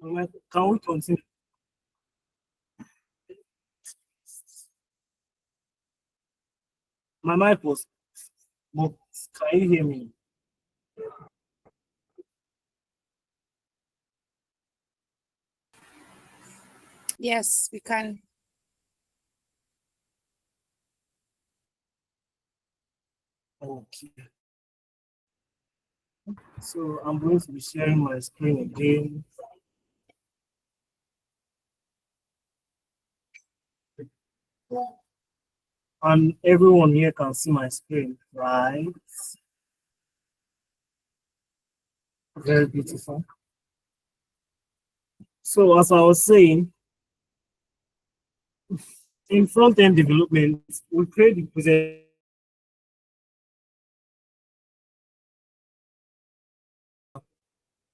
Can we continue? My mic was, but can you hear me? Yes, we can. Okay. So I'm going to be sharing my screen again. And everyone here can see my screen, right? Very beautiful. So as I was saying, in front-end development, we create the present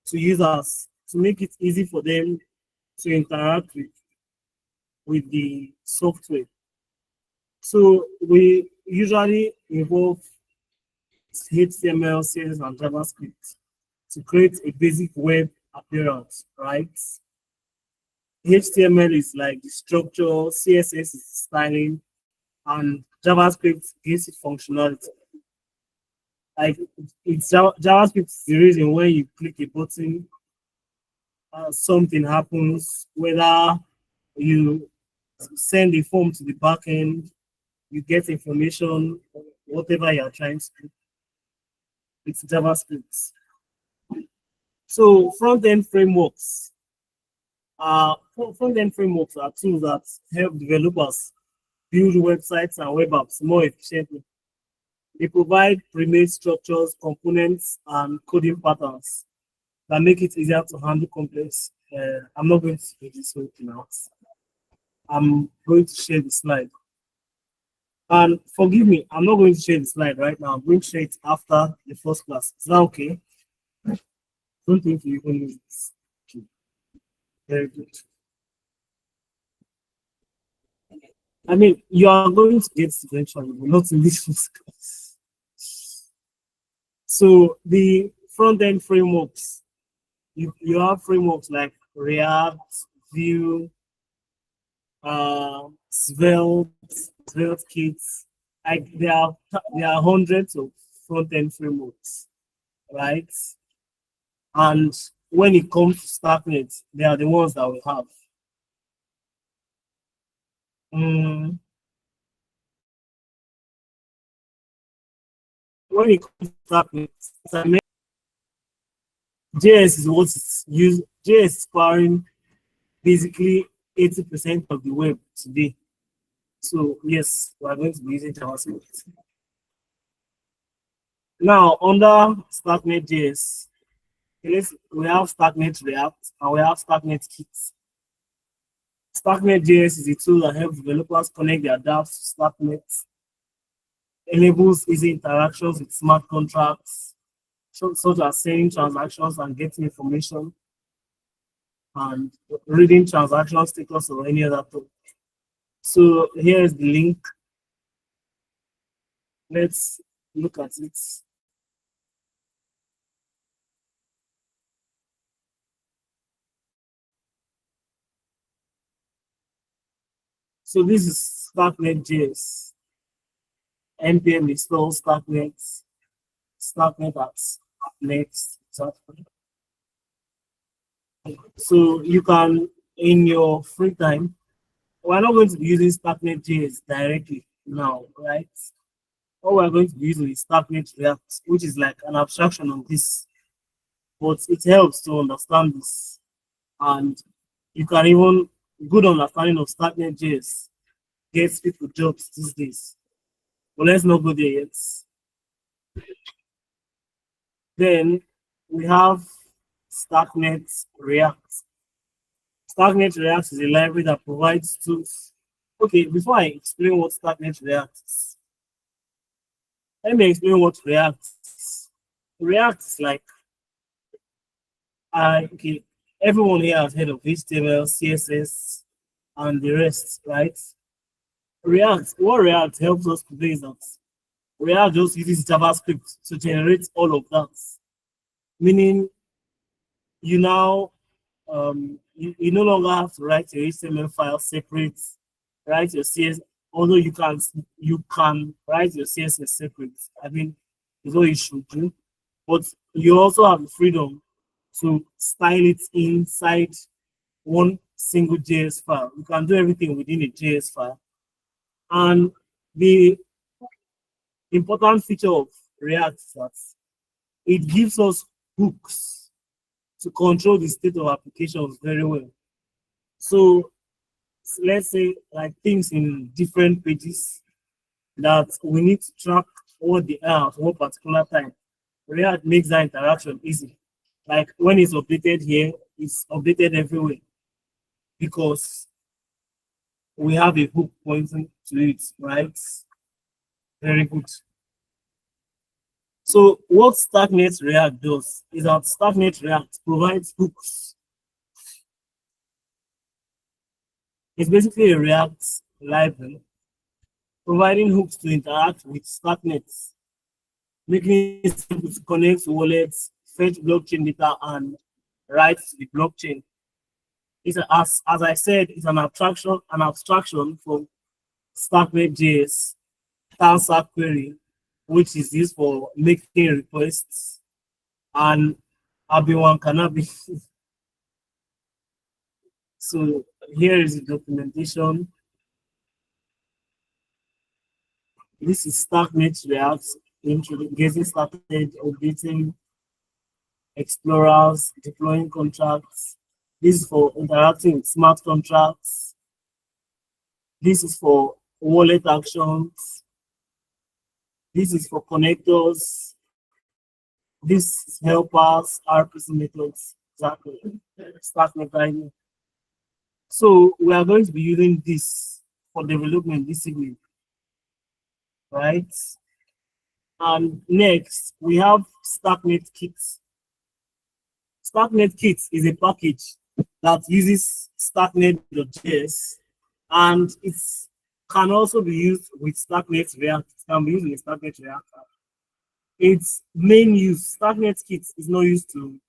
to users to make it easy for them to interact with the software. So we usually involve HTML, CSS, and JavaScript to create a basic web appearance, right? HTML is like the structure, CSS is the styling, and JavaScript gives it functionality. Like JavaScript is the reason when you click a button, something happens, whether you send a form to the backend, you get information, whatever you are trying to do. It's JavaScript. So front-end frameworks are tools that help developers build websites and web apps more efficiently. They provide pre-made structures, components, and coding patterns that make it easier to handle complex. I'm not going to do this whole thing out. I'm going to share the slide. And forgive me, I'm not going to share the slide right now. I'm going to share it after the first class. Is that okay? Don't think you even need this. Okay. Very good. I mean, you are going to get it eventually, but not in this first class. So the front-end frameworks, you have frameworks like React, Vue, Svelte kits. Like there are hundreds of front-end frameworks, right? And when it comes to Starknet, they are the ones that we have. When it comes to Starknet, JS is what is used. JS is powering basically 80% of the web today. So yes, we are going to be using JavaScript. Now under Starknetjs, we have Starknet React and we have Starknet Kits. Starknetjs is a tool that helps developers connect their dApps to Starknet, enables easy interactions with smart contracts, such as sending transactions and getting information, and reading transaction status or any other tool. So here is the link. Let's look at it. So this is Starknetjs. npm install Starknet, Starknet at next. So you can, in your free time, we're not going to be using Starknetjs directly now, right? All we're going to be using is Starknet React, which is like an abstraction of this, but it helps to understand this. And you can even, good understanding of Starknetjs gets people jobs these days. But let's not go there yet. Then we have Starknet React. Starknet React is a library that provides tools. Okay, before I explain what Starknet React is, let me explain what React is. React is like, okay, everyone here has heard of HTML, CSS, and the rest, right? What React helps us to do is that React just uses JavaScript to generate all of that. Meaning, you now you no longer have to write your HTML file separate, write your CSS, although you can write your CSS separate. I mean, it's what you should do, but you also have the freedom to style it inside one single JS file. You can do everything within a JS file. And the important feature of React is that it gives us hooks to control the state of applications very well. So let's say like things in different pages that we need to track what they are at one particular time. React makes that interaction easy. Like when it's updated here, it's updated everywhere because we have a hook pointing to it, right? Very good. So what Starknet React does is that Starknet React provides hooks. It's basically a React library providing hooks to interact with Starknets, making it simple to connect to wallets, fetch blockchain data, and write to the blockchain. It's as I said, it's an abstraction from Starknetjs, Tensor query, which is used for making requests, and everyone cannot be. So here is the documentation. This is Starknet React, getting started, updating explorers, deploying contracts. This is for interacting with smart contracts. This is for wallet actions. This is for connectors. This is helpers, RPC methods, exactly. Starknet guiding. So we are going to be using this for development this evening, right? And next, we have Starknet Kits. Starknet Kits is a package that uses Starknet.js, and it can also be used with Starknet React. It can be used with Starknet React. Its main use, Starknet Kits is not used to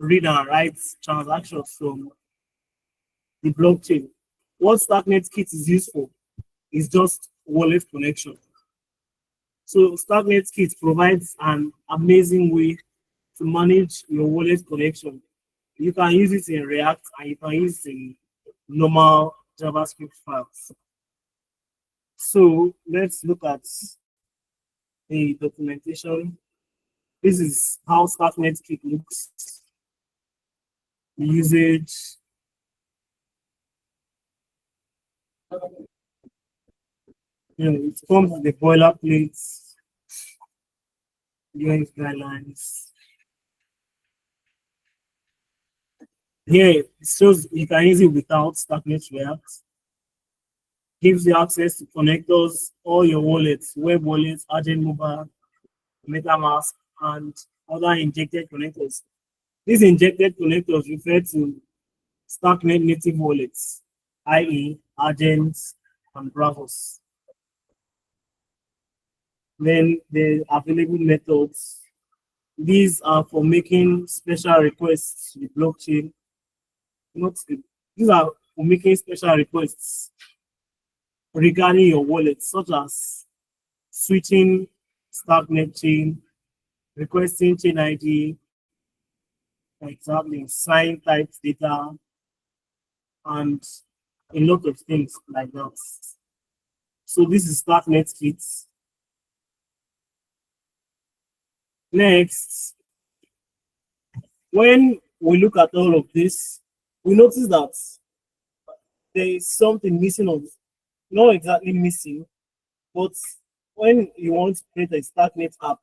read and write transactions from the blockchain. What Starknet Kit is used for is just wallet connection. So Starknet Kit provides an amazing way to manage your wallet connection. You can use it in React and you can use it in normal JavaScript files. So let's look at the documentation. This is how Starknet Kit looks. The usage. It comes with the boilerplate, UX guidelines. Here it shows you can use it without Starknet React. Gives you access to connectors, all your wallets, web wallets, Agent Mobile, MetaMask, and other injected connectors. These injected connectors refer to Starknet native wallets, i.e., agents and Bravos. Then the available methods. These are for making special requests to the blockchain. These are for making special requests regarding your wallet, such as switching Starknet chain, requesting chain ID, exactly, sign types data, and a lot of things like that. So this is Starknet Kits. Next, when we look at all of this, we notice that there is something missing on, not exactly missing, but when you want to create a Starknet app,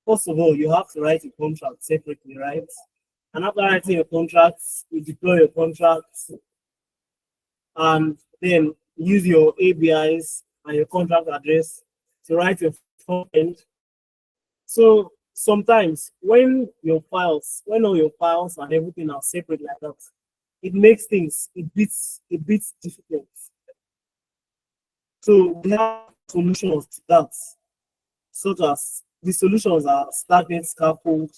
first of all, you have to write a contract separately, right? And after writing your contracts, you deploy your contracts, and then use your ABIs and your contract address to write your front end. So sometimes when all your files and everything are separate like that, it makes things a bit difficult. So we have solutions to that, such as the solutions are Starknet Scaffold,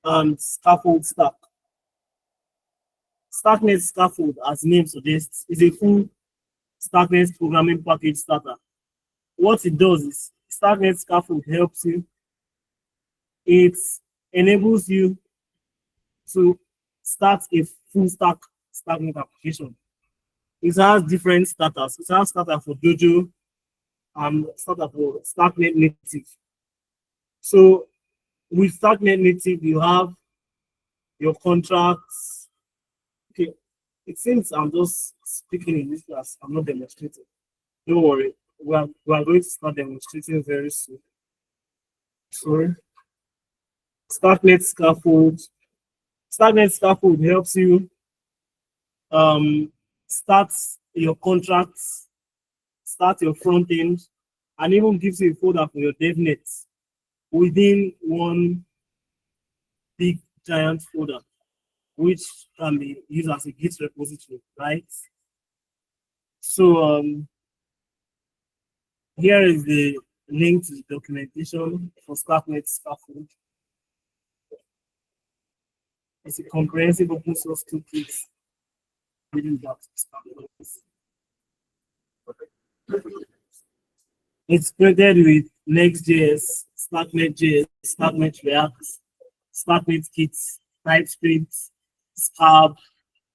and Scaffold Stack. Starknet Scaffold, as the name suggests, is a full Starknet programming package starter. What it does is Starknet Scaffold helps you. It enables you to start a full stack Starknet application. It has different starters. It has starter for Dojo and starter for Starknet native. So with Starknet native, you have your contracts. Okay, it seems I'm just speaking in this class. I'm not demonstrating. Don't worry. We are going to start demonstrating very soon. Sorry. Starknet Scaffold. Starknet Scaffold helps you start your contracts, start your front end, and even gives you a folder for your DevNet within one big giant folder, which can be used as a Git repository, right? So here is the link to the documentation for Starknet Scaffold. It's a comprehensive open source toolkit building blocks. It's created with Next.js, Starknetjs, Starknet React, Starknet Kits, TypeScript, Scarb,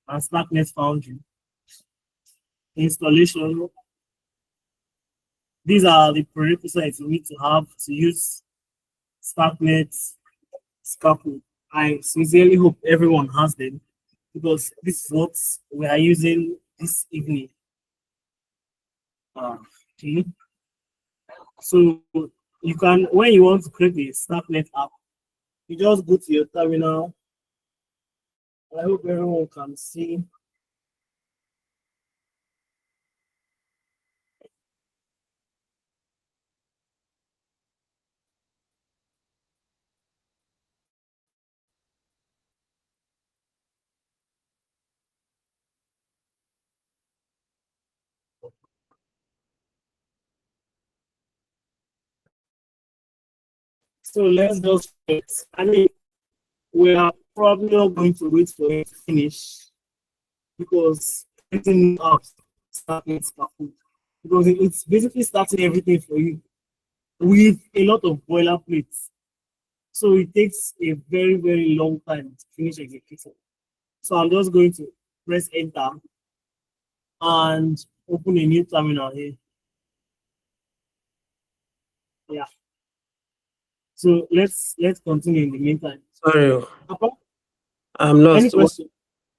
and Starknet Foundry. Installation. These are the prerequisites you need to have to use Starknet Scaffold. I sincerely hope everyone has them because this is what we are using this evening. Okay. So you can, when you want to create a Starknet app, you just go to your terminal. I hope everyone can see. So let's just wait. I mean, we are probably not going to wait for it to finish because everything out Starknet Scaffold, because it's basically starting everything for you with a lot of boilerplates. So it takes a very, very long time to finish executing. So I'm just going to press enter and open a new terminal here. Yeah. So let's continue in the meantime. Sorry, Papa, I'm any lost. question?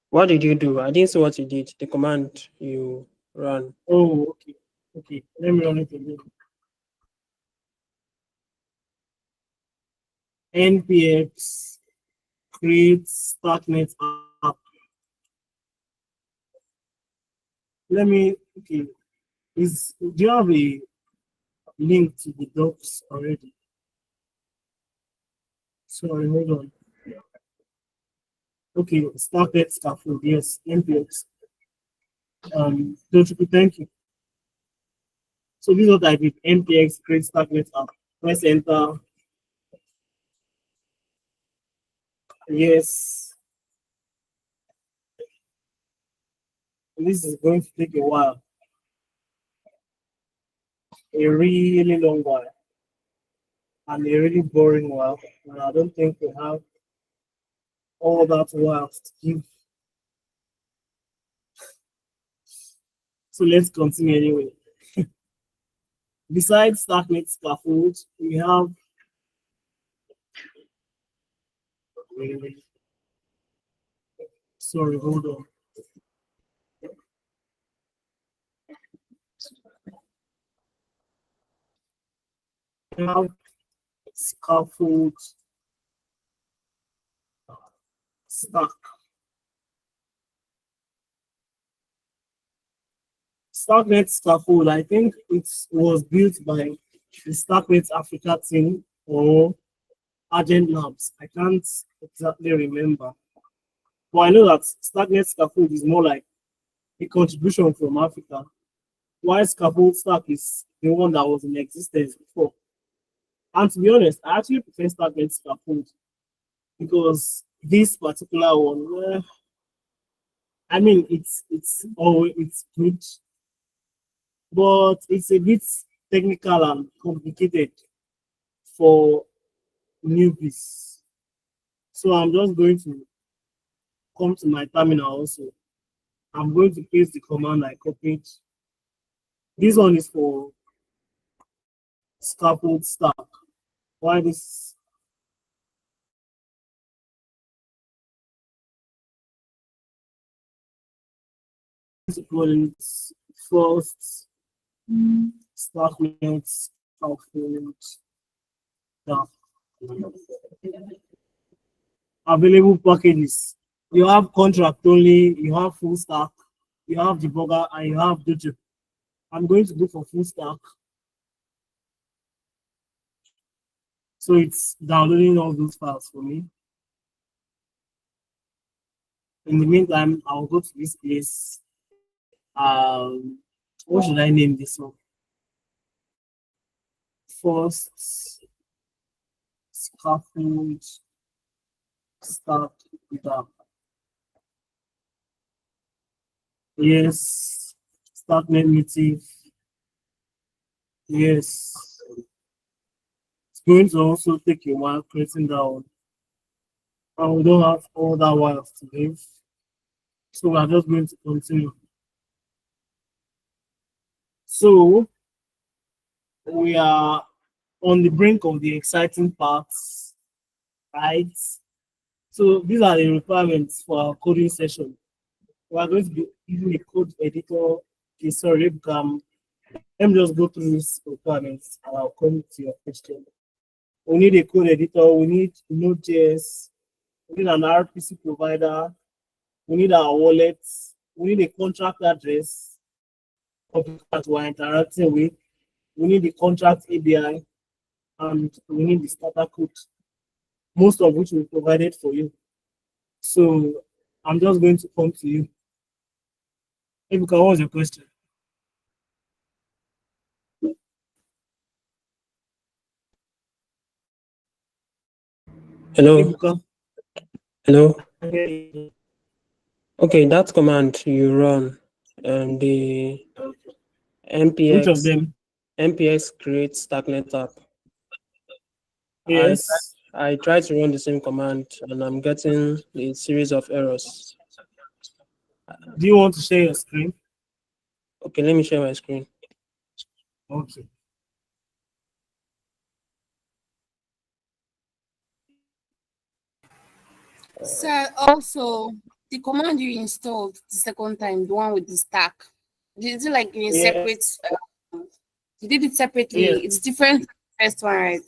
What did you do? I didn't see what you did. The command you ran. Oh, okay. Okay. Let me run it again. npx create Starknet app. Let me, okay. Do you have a link to the docs already? Sorry, hold on. Okay, Starknet Scaffold, yes, npx. Thank you. So this is what I did, npx create Starknet app. Press enter. Yes. This is going to take a while. A really long while. And a really boring while. And I don't think we have all that while to give. So let's continue anyway. Besides Starknet Scaffold, we have sorry, hold on. We have Scaffold Stack. Starknet Scaffold, I think it was built by the Starknet Africa team or Agent Labs. I can't exactly remember. But I know that Starknet Scaffold is more like a contribution from Africa, while Scaffold Stack is the one that was in existence before. And to be honest, I actually prefer Starknet Scaffold because this particular one, I mean, it's good, but it's a bit technical and complicated for newbies. So I'm just going to come to my terminal also. I'm going to paste the command I copied. This one is for Scaffold stack. Why this? First, Starknet, Scaffold stack. Available packages. You have contract only, you have full stack, you have debugger, and you have Dojo. I'm going to go for full stack. So it's downloading all those files for me. In the meantime, I'll go to this place. What should I name this one? First, Scaffold start with up. Yes, Starknet native. Yes. It's going to also take a while creating that one. And we don't have all that while to live. So we're just going to continue. So we are on the brink of the exciting parts, right? So these are the requirements for our coding session. We are going to be using a code editor. Okay, sorry, let me just go through these requirements and I'll come to your question. We need a code editor, we need Node.js, we need an RPC provider, we need our wallet, we need a contract address that we're interacting with, we need the contract API, and we need the starter code, most of which we provided for you. So I'm just going to come to you. Ebuka, what was your question? Hello. Ebuka? Hello. Okay, that command you run, the npx. Which of them? npx create Starknet app. Yes. I try to run the same command and I'm getting a series of errors. Do you want to share your screen? Okay, let me share my screen. Okay. So also the command you installed the second time, the one with the stack, is it like in a separate? You did it separately. Yes. It's different from the first one, right?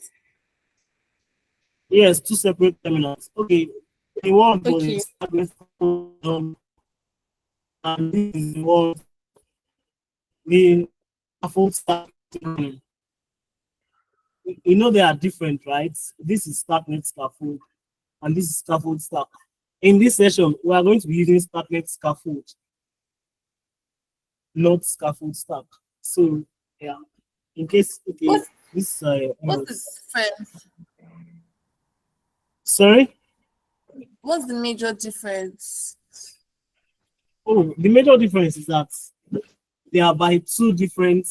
Yes, two separate terminals. Okay. The one for Okay. the Starknet and this is the one the full stack. You know they are different, right? This is Starknet Scaffold and this is Scaffold Stack. In this session, we are going to be using Starknet Scaffold, not Scaffold Stack. So yeah, in case okay, this what's the difference? Sorry? What's the major difference? Oh, the major difference is that they are by two different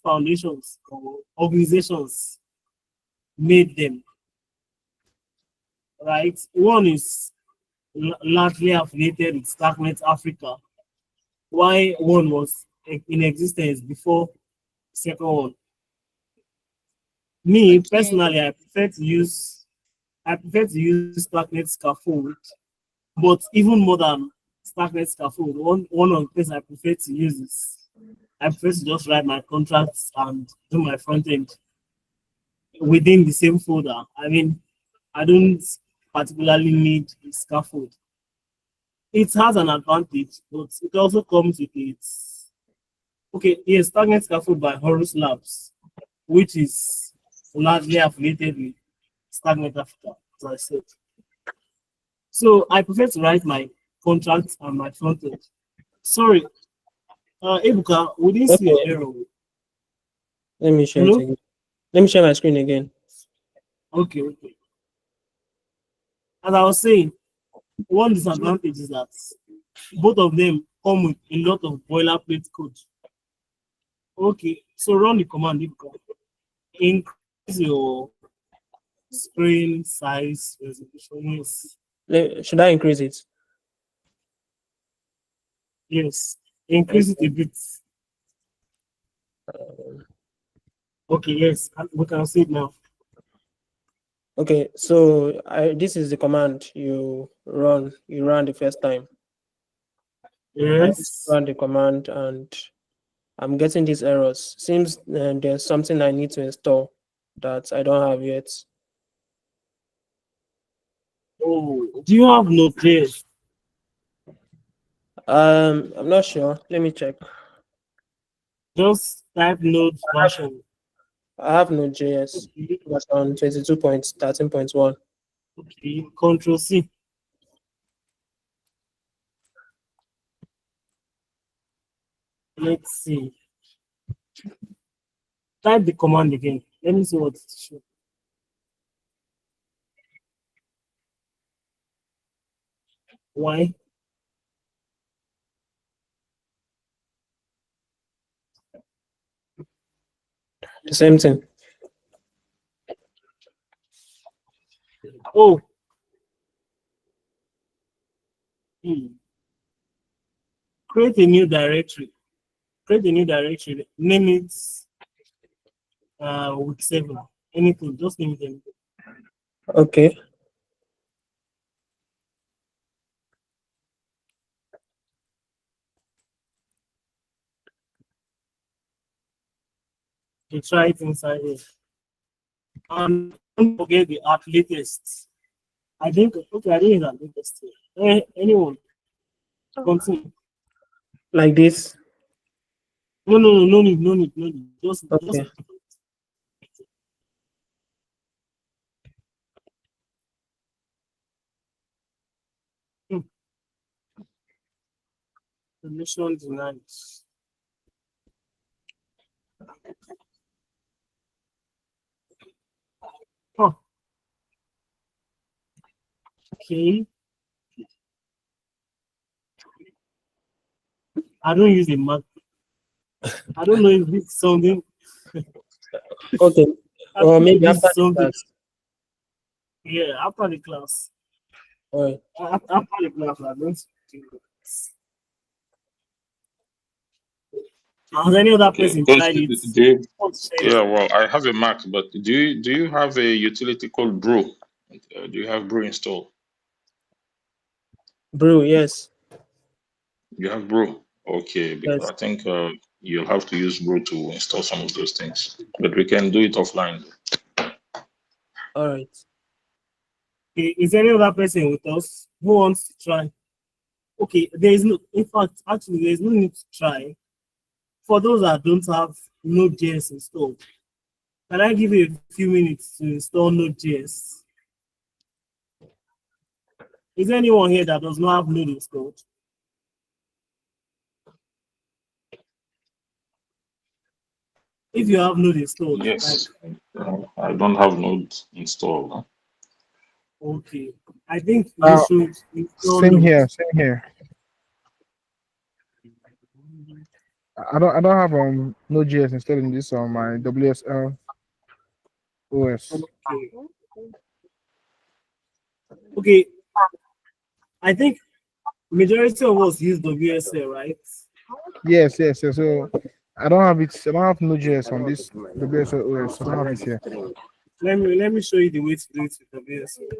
foundations or organizations made them. Right? One is largely affiliated with Starknet Africa, while one was in existence before the second one. Me personally, I prefer to use Starknet Scaffold, but even more than Starknet Scaffold, one of the things I prefer to use is I prefer to just write my contracts and do my front end within the same folder. I mean, I don't particularly need a scaffold. It has an advantage, but it also comes with its okay. Yes, Starknet Scaffold by Horus Labs, which is largely affiliated with Starknet Africa, as I said. So I prefer to write my contracts and my front end. Sorry, Ebuka, we didn't see your error. Let me share it again. Let me share my screen again. Okay. As I was saying, one disadvantage is that both of them come with a lot of boilerplate code. Okay, so run the command. Increase your screen size resolution. Yes. Should I increase it? Yes. Increase it a bit. Okay, yes. We can see it now. Okay, so this is the command you ran the first time. Yes. I run the command and I'm getting these errors. Seems there's something I need to install that I don't have yet. Oh, do you have Node.js? I'm not sure. Let me check. Just type Node version. I have Node.js version 22.13.1. Okay, Control C. Let's see. Type the command again. Let me see what it shows. Why? The same thing. Oh. Create a new directory. Name it week 7. Anything, just name it anything. Okay. You try it inside here. And don't forget the at latest. I think, okay, I didn't at latest here. Anyone? Continue. Like this. No need. Just Okay. Permission denied. Huh. Okay. I don't use a Mac. I don't know if this is something. Okay. Or maybe this after is something. class. Yeah, after the class. All right. After the class, I don't do this. Has any other person tried it? Yeah, well, I have a Mac, but do you have a utility called Brew? Do you have Brew installed? Brew, yes. You have Brew, okay? Because Yes. I think you'll have to use Brew to install some of those things, but we can do it offline. All right. Okay, is any other person with us who wants to try? Okay, there is no, in fact, actually, there is no need to try. For those that don't have Node.js installed, can I give you a few minutes to install Node.js? Is there anyone here that does not have Node installed? If you have Node installed, Yes, I don't have Node installed. Huh? Okay, I think you should install Same Node. here. I don't have Node.js installed in this on my WSL OS. Okay, I think majority of us use WSL, right? Yes. So I don't have it. I don't have Node.js on this WSL OS. I don't have it here. Let me show you the way to do it with WSL.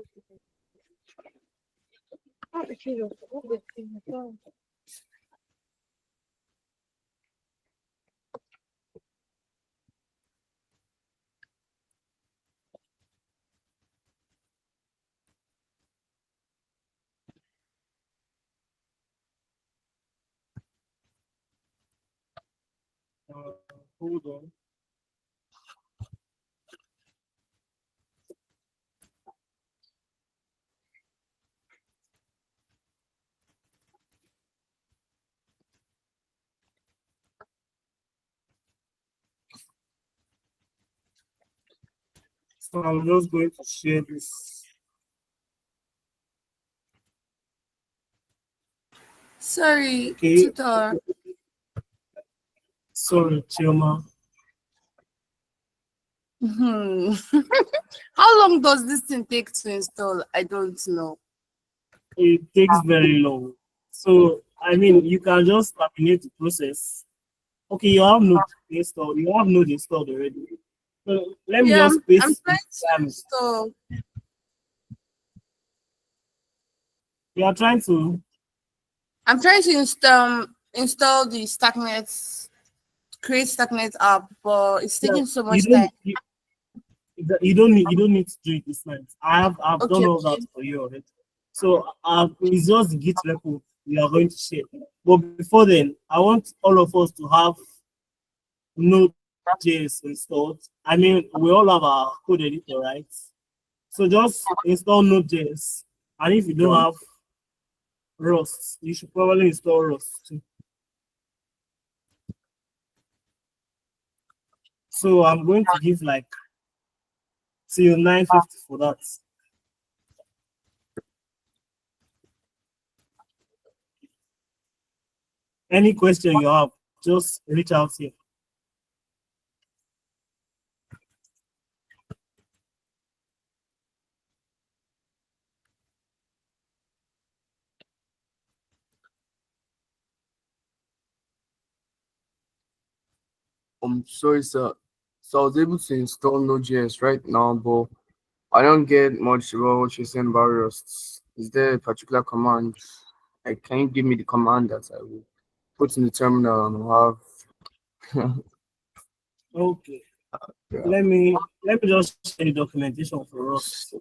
Hold on. So I'm just going to share this. Sorry, Okay. tutor. Sorry, Chioma. How long does this thing take to install? I don't know. It takes very long. So I mean, you can just terminate the process. Okay, you have Node installed. You have Node installed already. So let me Yeah, just I'm paste trying this. to install. You are trying to. I'm trying to install the Starknet, create Starknet app, but it's Yeah, taking so you much time. don't. You don't need to do it this time. I've done Okay, all that okay. for you already. So it's just the Git repo we are going to share. But before then, I want all of us to have Node.js installed. I mean, we all have our code editor, right? So just install Node.js. And if you don't have Rust, you should probably install Rust too. So I'm going to give like till 9:50 for that. Any question you have, just reach out here. Sorry, sir. So I was able to install Node.js right now, but I don't get much about what you're saying about Rust. Is there a particular command? Like, can you give me the command that I will put in the terminal and have? Okay. Yeah. Let me just share the documentation for us.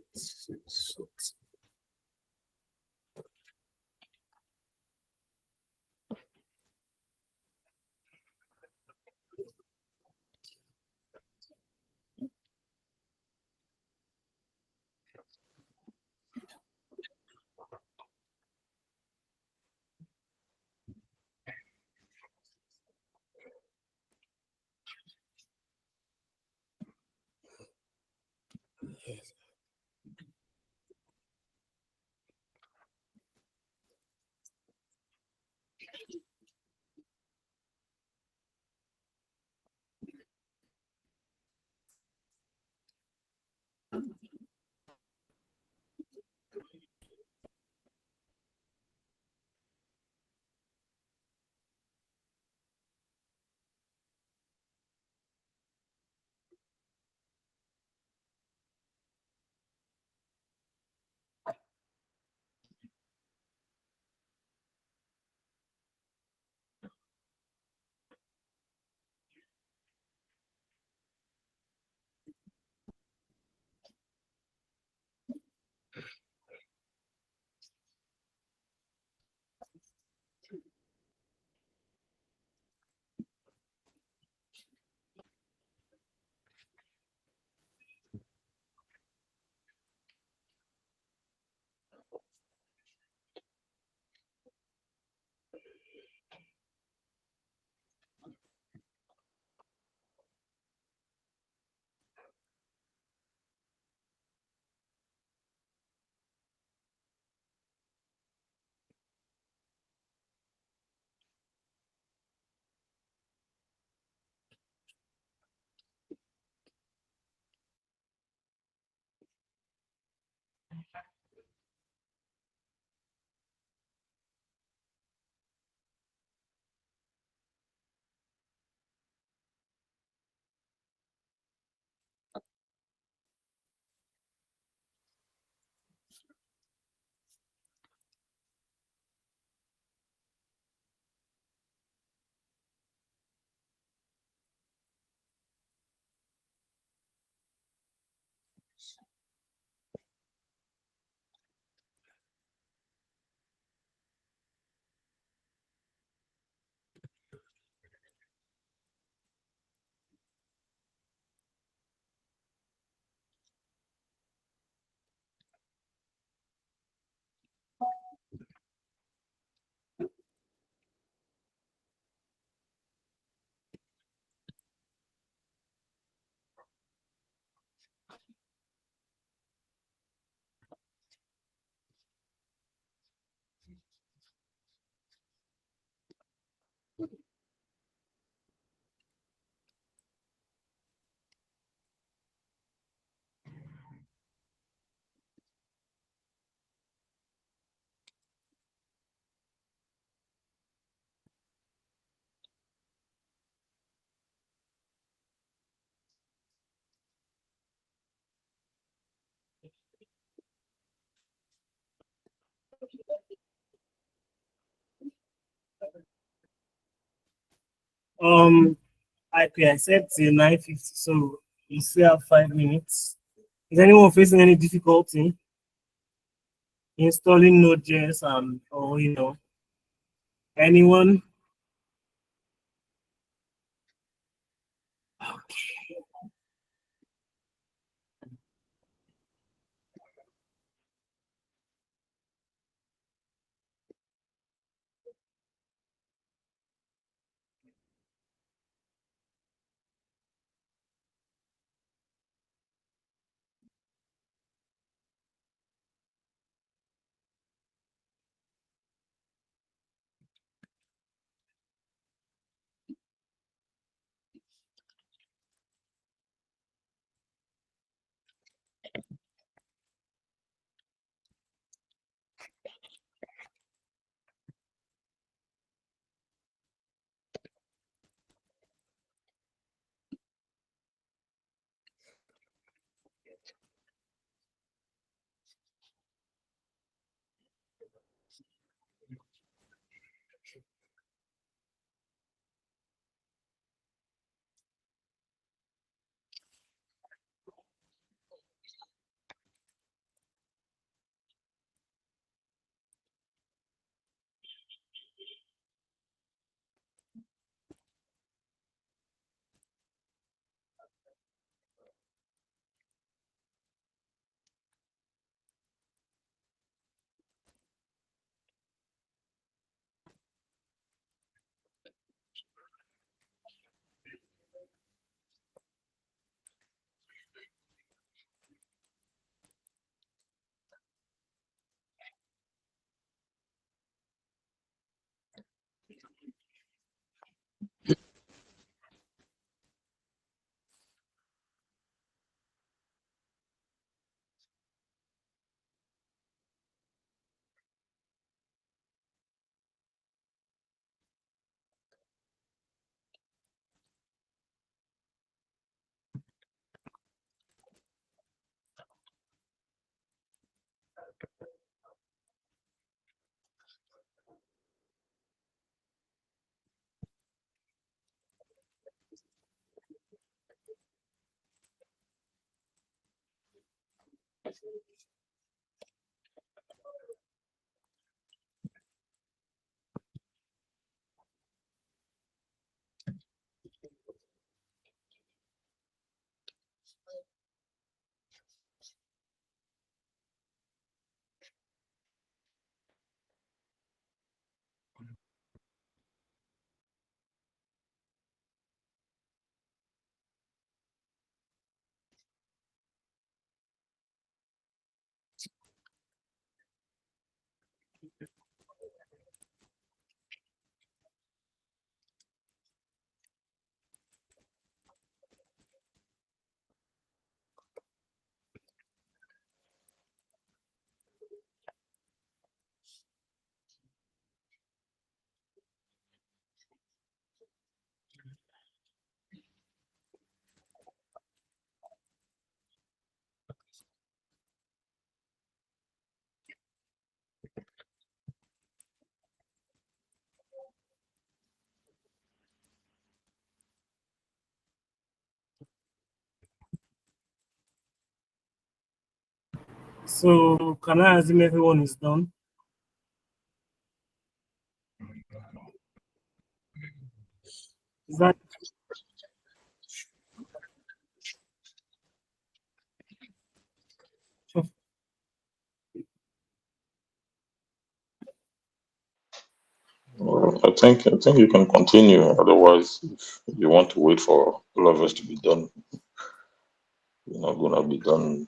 I set till 9:50, so you still have 5 minutes. Is anyone facing any difficulty installing Node.js or anyone? So can I assume everyone is done? Is that Well, I think you can continue. Otherwise, if you want to wait for all of us to be done, you're not gonna be done.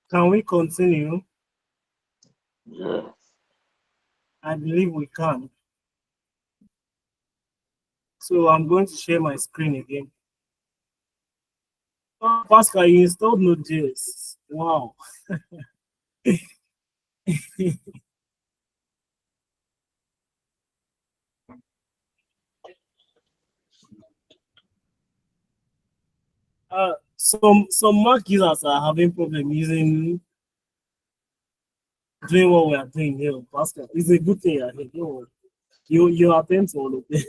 can we continue? Yeah. I believe we can. So I'm going to share my screen again. Oh, Pascal, you installed Node.js. Wow. Some Mac users are having problem doing what we are doing here, Pascal. It's a good thing. I think you attend to all of them.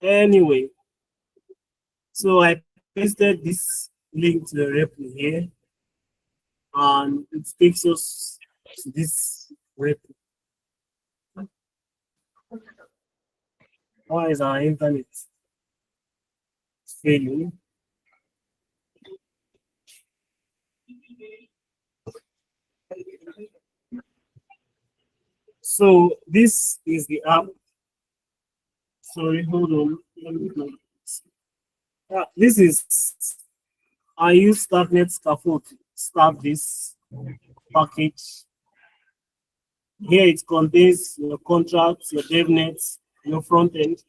Anyway, so I pasted this link to the repo here, and it takes us to this repo. Why is our internet failing? So this is the app. Sorry, hold on. This is, I use Starknet Scaffold to start this package. Here it contains your contracts, your devnets, your front end,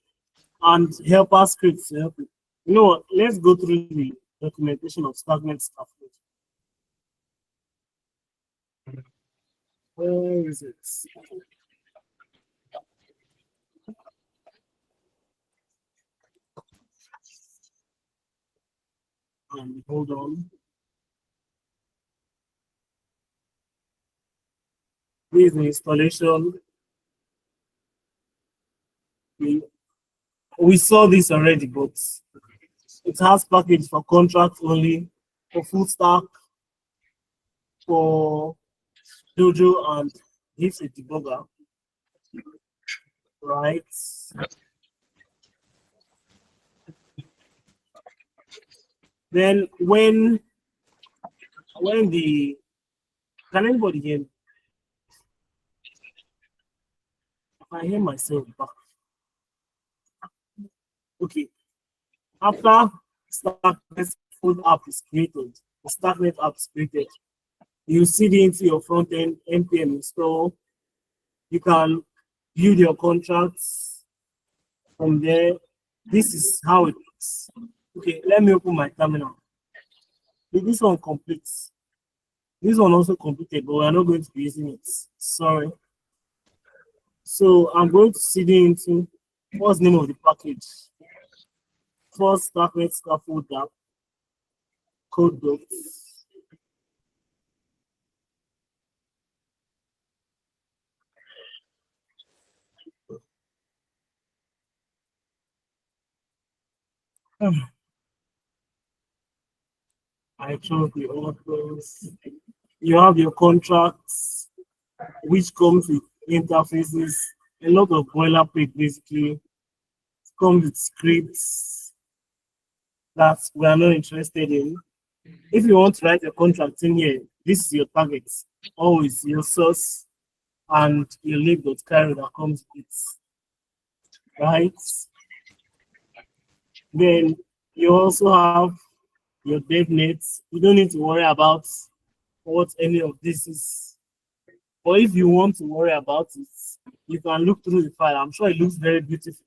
and helper scripts to help you. You know what? Let's go through the documentation of Starknet Scaffold. Where is it? Hold on. This is the installation. We saw this already, but it has package for contract only, for full stack, for Dojo, and gives a debugger. Right. Then when the, can anybody hear me? I hear myself back. Okay. After Starknet full app is created, the Starknet app is created, you see it into your front end npm install. You can build your contracts from there. This is how it looks. Okay, let me open my terminal. This one completes. This one also completed, but we're not going to be using it. Sorry. So I'm going to CD into what's the name of the package? First Starknet Scaffold app, code docs. I chose the authors. You have your contracts, which comes with interfaces, a lot of boilerplate basically. It comes with scripts that we are not interested in. If you want to write a contract in here, this is your target. Always your source and your lib.cairo that comes with it. Right? Then you also have your devnets. You don't need to worry about what any of this is. Or if you want to worry about it, you can look through the file. I'm sure it looks very beautiful.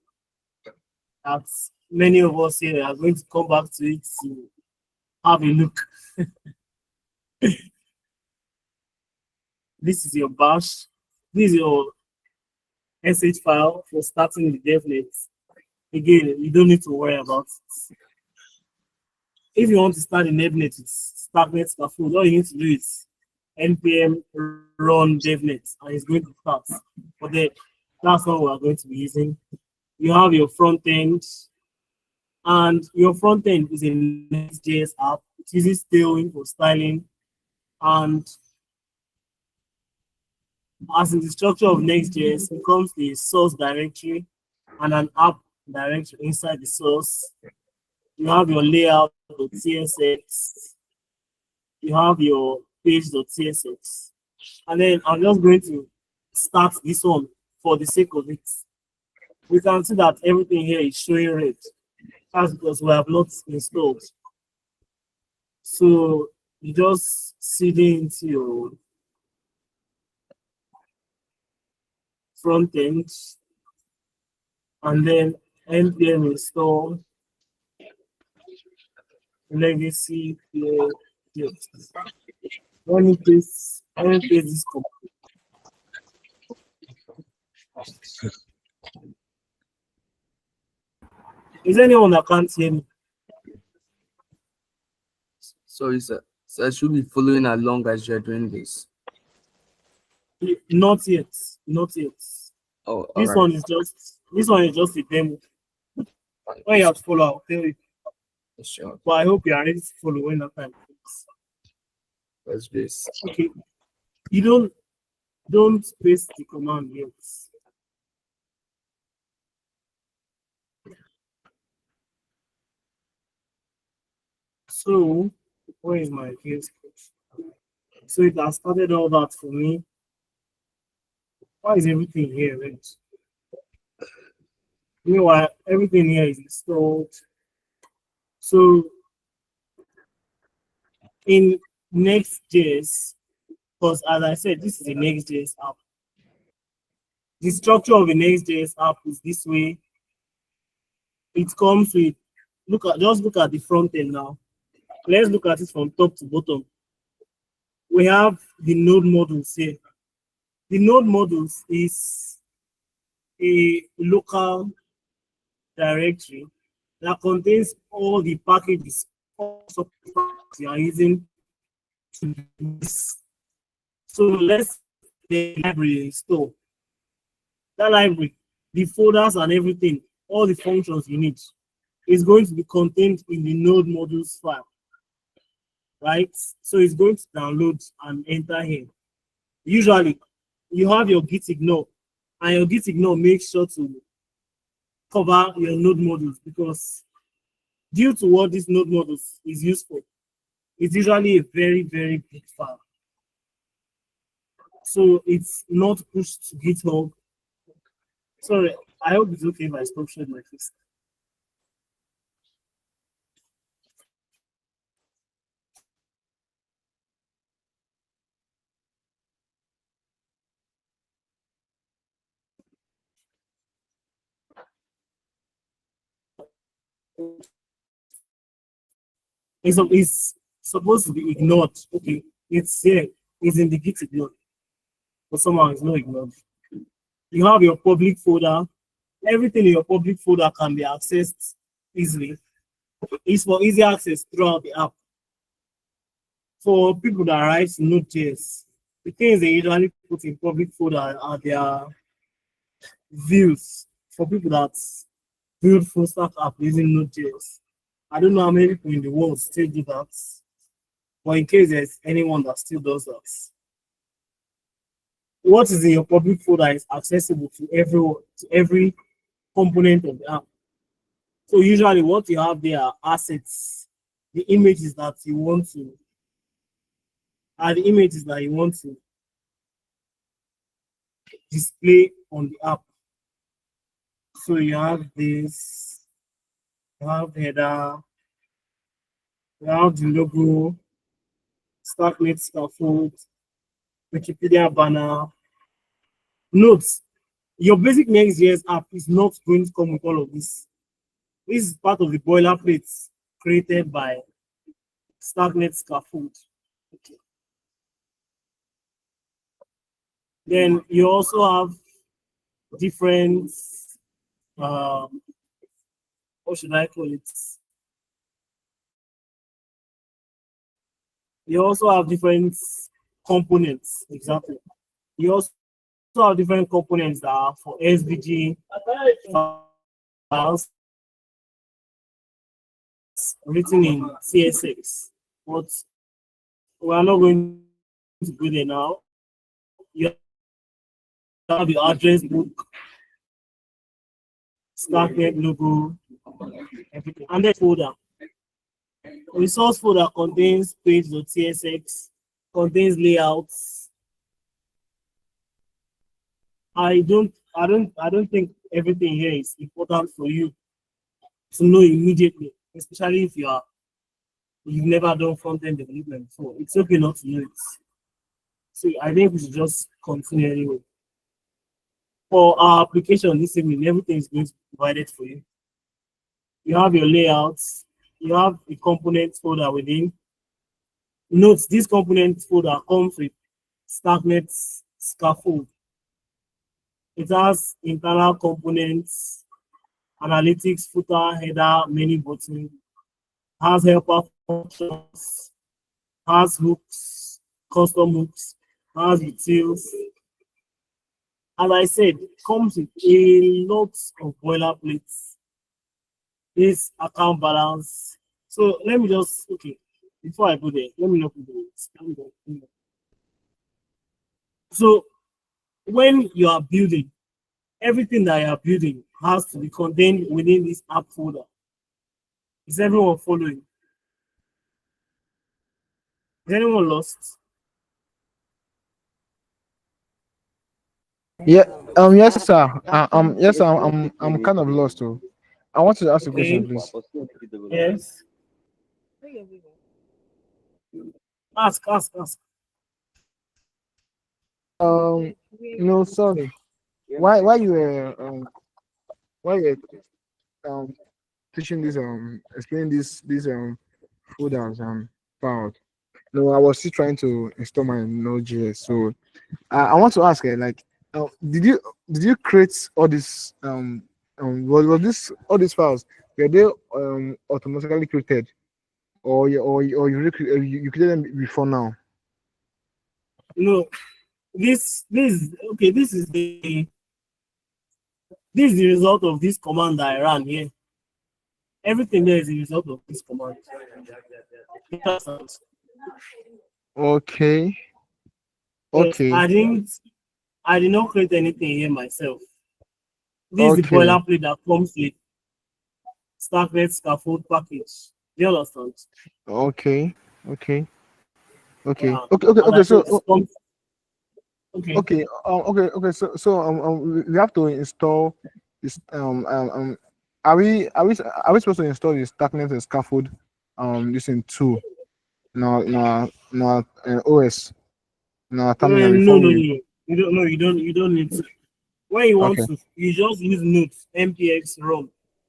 That many of us here are going to come back to it to have a look. This is your bash. This is your sh file for starting the devnet. Again, you don't need to worry about it. If you want to start a devnet with Starknet Scaffold, all you need to do is npm run devnet, and it's going to start. But then that's what we are going to be using. You have your front end, and your front end is a Next.js app. It uses Tailwind for styling, and as in the structure of Next.js, it comes the source directory and an app directory inside the source. You have your layout.css. You have your page.css. And then I'm just going to start this one for the sake of it. We can see that everything here is showing red. That's because we have not installed. So you just CD into your front end, and then npm install legacy when it is complete. Is there anyone that can't hear me? Sorry, sir. So I should be following along as you're doing this. Not yet. Not yet. Oh, This one is just a demo. When you have to follow, I'll tell you. Sure. But I hope you are ready to follow when that time comes. Let's do this. Okay. You don't paste the command yet. So where is my VS Code? So it has started all that for me. Why is everything here red? Meanwhile, everything here is installed. So in Next.js, because as I said, this is a Next.js app. The structure of a Next.js app is this way. It comes with, just look at the front end now. Let's look at it from top to bottom. We have the node modules here. The node modules is a local directory that contains all the packages you are using to do this. So let's the library install. That library, the folders and everything, all the functions you need is going to be contained in the node modules file. Right? So it's going to download and enter here. Usually, you have your git ignore, and your git ignore makes sure to cover your node modules, because due to what this node modules is used for, it's usually a very, very big file. So it's not pushed to GitHub. Sorry, I hope it's okay if I stop sharing my face. It's supposed to be ignored. Okay, it's here. It's in the git ignored. But somehow it's not ignored. You have your public folder. Everything in your public folder can be accessed easily. It's for easy access throughout the app. For people that write Node.js, the things they usually put in public folder are their views. For people that build full stack app using Node.js, I don't know how many people in the world still do that, but in case there's anyone that still does that, what is in your public folder is accessible to everyone, to every component of the app. So usually what you have there are assets, the images that you want to, display on the app. So you have this, you have header, you have the logo, Starknet scaffold, Wikipedia banner. Notes, your basic Next.js app is not going to come with all of this. This is part of the boilerplate created by Starknet scaffold. Okay. Then you also have different, what should I call it? You also have different components, exactly. You also have different components that are for SVG files written in CSX, but we are not going to go there now. You have the address book, Starknet logo, everything, and then folder. Resource folder contains page.tsx, contains layouts. I don't think everything here is important for you to know immediately, especially if you've never done front-end development before. It's okay not to know it. So I think we should just continue anyway. For our application this evening, everything is going to be provided for you. You have your layouts, you have the component folder within. Note, this component folder comes with Starknet's Scaffold. It has internal components, analytics, footer, header, menu button, has helper functions, has hooks, custom hooks, has details. As I said, it comes with a lot of boilerplates. this account balance. So let me just, okay, before I go there, let me open the. So when you are building, everything that you are building has to be contained within this app folder. Is everyone following? Is anyone lost? Yeah. Yes, sir. Yes, sir. I'm kind of lost too. I want to ask a question, Okay. please. Yes. Ask. No, sorry. Why you were why you were teaching this explaining this folders files. No, I was still trying to install my Node.js. So I want to ask, like, did you create all this was this all these files, were they automatically created, or you created them before now? No, this okay, this is the result of this command that I ran here. Everything there is the result of this command. Okay. Yes, Okay. I did not create anything here myself. This is the Okay. boilerplate that comes with Starknet scaffold package. Do you understand? Okay. Okay. Okay. Yeah. Okay. Okay. And Okay. I said, So okay. okay. Okay. So we have to install this. Are we supposed to install this Starknet and Scaffold using two? No, OS no terminal No, before no, we. no. You don't know. You don't need to. When you want Okay. to, you just use notes, npx run.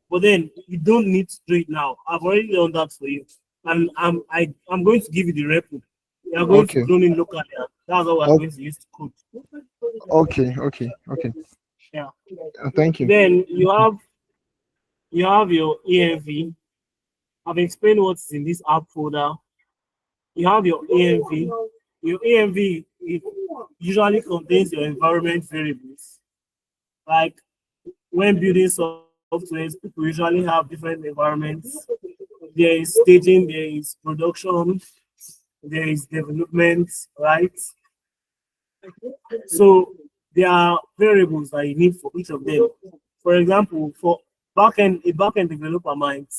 But then you don't need to do it now. I've already done that for you. And I'm going to give you the repo. We are going to Okay. clone it locally. That's how we're O- going to use the code. Okay. Okay. Okay. Yeah. Thank you. Then you have your env. I've explained what's in this app folder. You have your env. Your env, it usually contains your environment variables. Like when building software, people usually have different environments. There is staging, there is production, there is development, right? So there are variables that you need for each of them. For example, for a backend developer might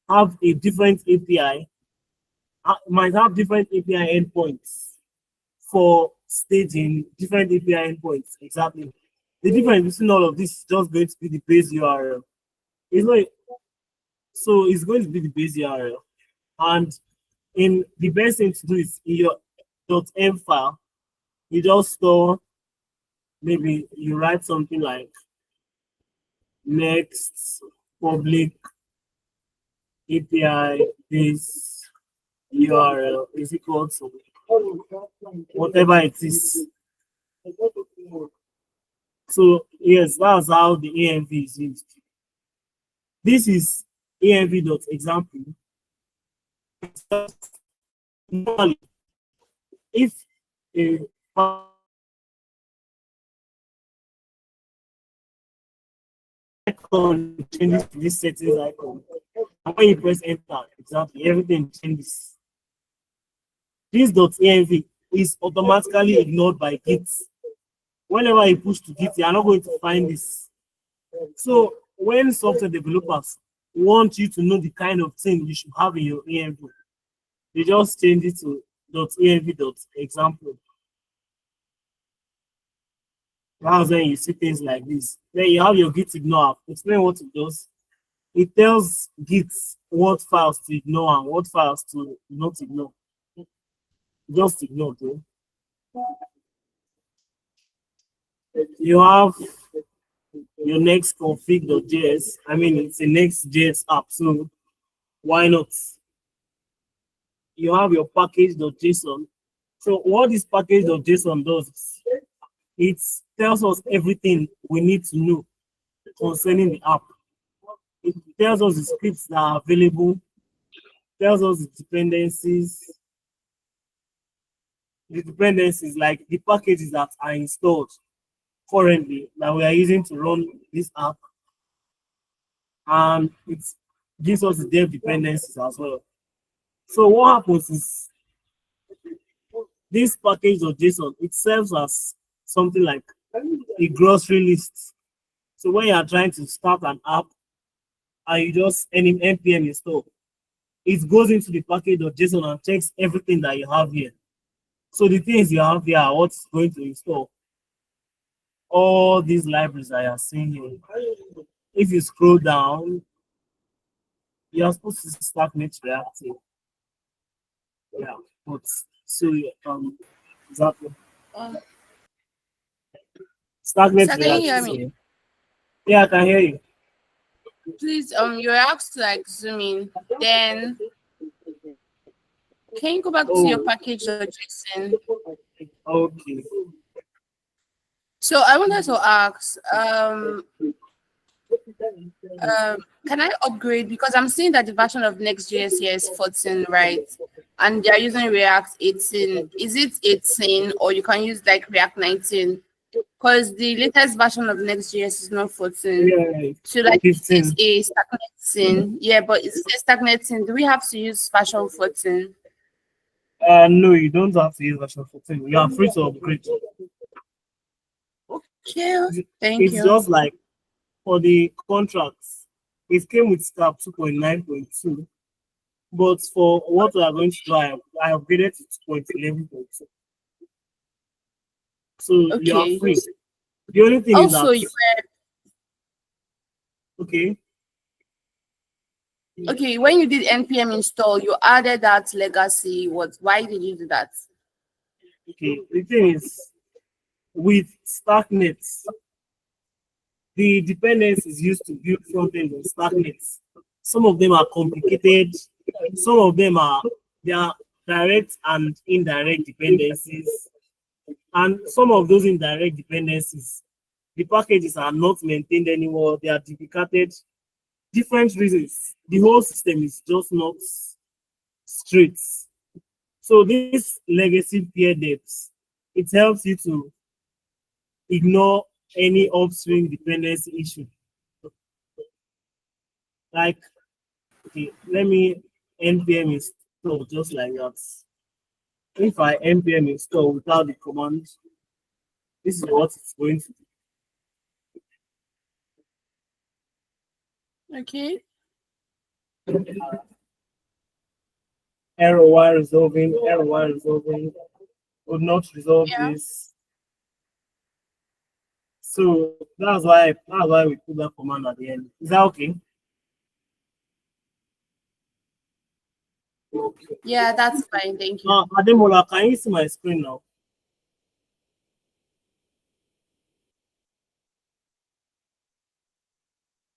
have a different API, might have different API endpoints for staging, different API endpoints. Exactly. The difference between all of this is just going to be the base URL. It's not, so it's going to be the base URL. And in the best thing to do is in your .m file, you just store, maybe you write something like next public API base URL is equal to whatever it is. So yes, that's how the env is used. This is env.example. Normally, if a icon changes to this settings icon, and when you press enter, exactly everything changes. This .env is automatically ignored by Git. Whenever you push to Git, you are not going to find this. So when software developers want you to know the kind of thing you should have in your env, they just change it to .env.example. That's when you see things like this. Then you have your Git ignore app. Explain what it does. It tells Git what files to ignore and what files to not ignore. Just ignore, though. You have your next config.js. I mean, it's a next.js app, so why not? You have your package.json. So what this package.json does is it tells us everything we need to know concerning the app. It tells us the scripts that are available, tells us the dependencies like the packages that are installed currently that we are using to run this app. and it gives us the dev dependencies as well. So what happens is this package of JSON, it serves as something like a grocery list. So when you are trying to start an app and you just npm install, it goes into the package of JSON and checks everything that you have here. So the things you have here are what's going to install. All these libraries that you are seeing here. If you scroll down, you are supposed to Starknet reactive. Yeah, but so exactly. Starknet Sir, can you hear me? reactive. Yeah, I can hear you. Please, you're asked to like zoom in. Then can you go back to your package or JSON? Okay. So I wanted to ask, can I upgrade, because I'm seeing that the version of Next.js here is 14, right? And they're using React 18. Is it 18 or you can use like React 19? Because the latest version of Next.js is not 14. Yeah, So like 15. it's a Starknet. Yeah, but it's a Starknet. Do we have to use version 14? No, you don't have to use version 14. You are free to upgrade. Okay, thank It's you. just like for the contracts, it came with Scarb 2.9.2. But for what we are going to do, I upgraded to 2.11.2. So you are Okay. free. The only thing Also, is that okay. Okay, when you did npm install, you added that legacy. Why did you do that? Okay, the thing is with Starknet, the dependencies used to build front-end on Starknet. Some of them are complicated, some of them are direct and indirect dependencies. And some of those indirect dependencies, the packages are not maintained anymore, they are duplicated. Different reasons. The whole system is just not straight. So this legacy peer depth, it helps you to ignore any upstream dependency issue. Like, okay, let me npm install just like that. If I npm install without the command, this is what it's going to do. Okay. Error while resolving, would not resolve Yeah. this. So that's why we put that command at the end. Is that okay? Yeah, that's fine. Thank you. Ademola, can you see my screen now?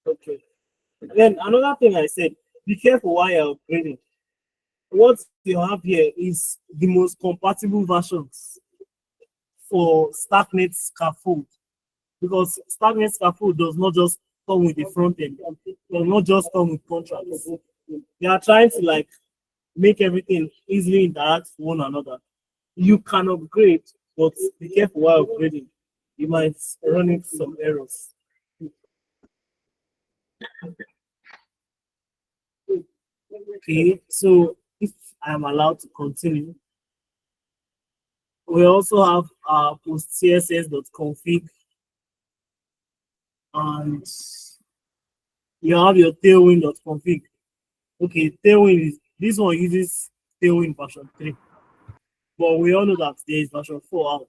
Okay. Then another thing I said, be careful while you're upgrading. What you have here is the most compatible versions for Starknet Scaffold, because Starknet Scaffold does not just come with the front end, does not just come with contracts. They are trying to like make everything easily interact with one another. You can upgrade, but be careful while upgrading. You might run into some errors. Okay, so if I'm allowed to continue, we also have our post css.config, and you have your tailwind.config. Okay, tailwind is this one uses tailwind version 3, but we all know that there is version 4 out.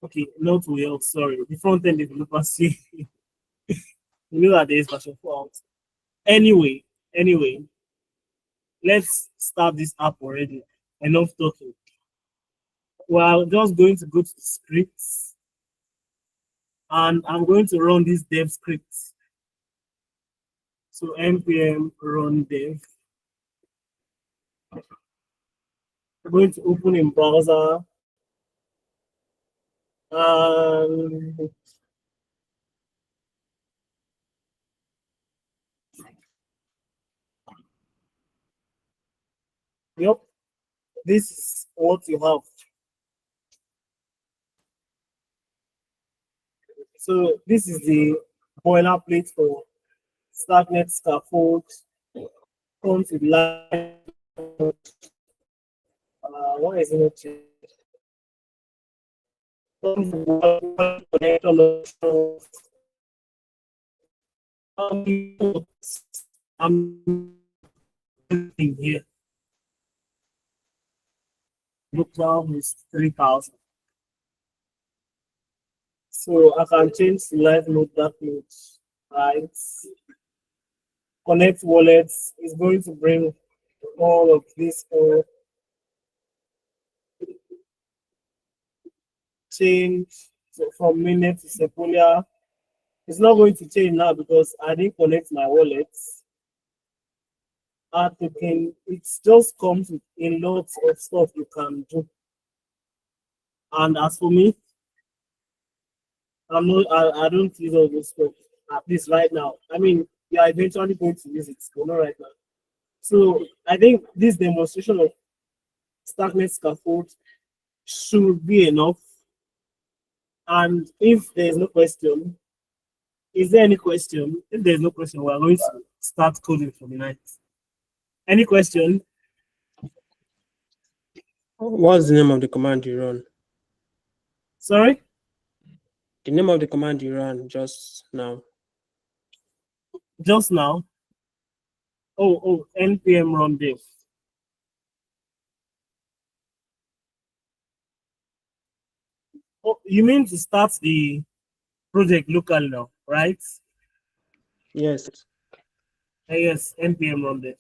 Okay, not we all, sorry. The front end developers see we know that there is version 4 out. Anyway, let's start this app already. Enough talking. Well, just going to go to the scripts, and I'm going to run this dev script. So npm run dev. I'm going to open in browser. Yep, this is what you have. So this is the boilerplate for Starknet Scaffold, come to line. Why is it not changed? Come to connector options. I'm here. Look down is 3,000. So I can change the live mode that mode. Right. Connect wallets is going to bring all of this change from minute to sequoia. It's not going to change now because I didn't connect my wallets. Token, it just comes with a lot of stuff you can do. And as for me, I don't use all this stuff, at least right now. I mean, yeah, eventually going to use it, but not right now. So I think this demonstration of Starknet Scaffold should be enough. And if there's no question, is there any question? If there's no question, we're going to start coding for the night. Any question? What's the name of the command you run? Sorry? The name of the command you ran just now. Just now? Oh, npm run dev. Oh, you mean to start the project locally now, right? Yes. Yes, npm run dev.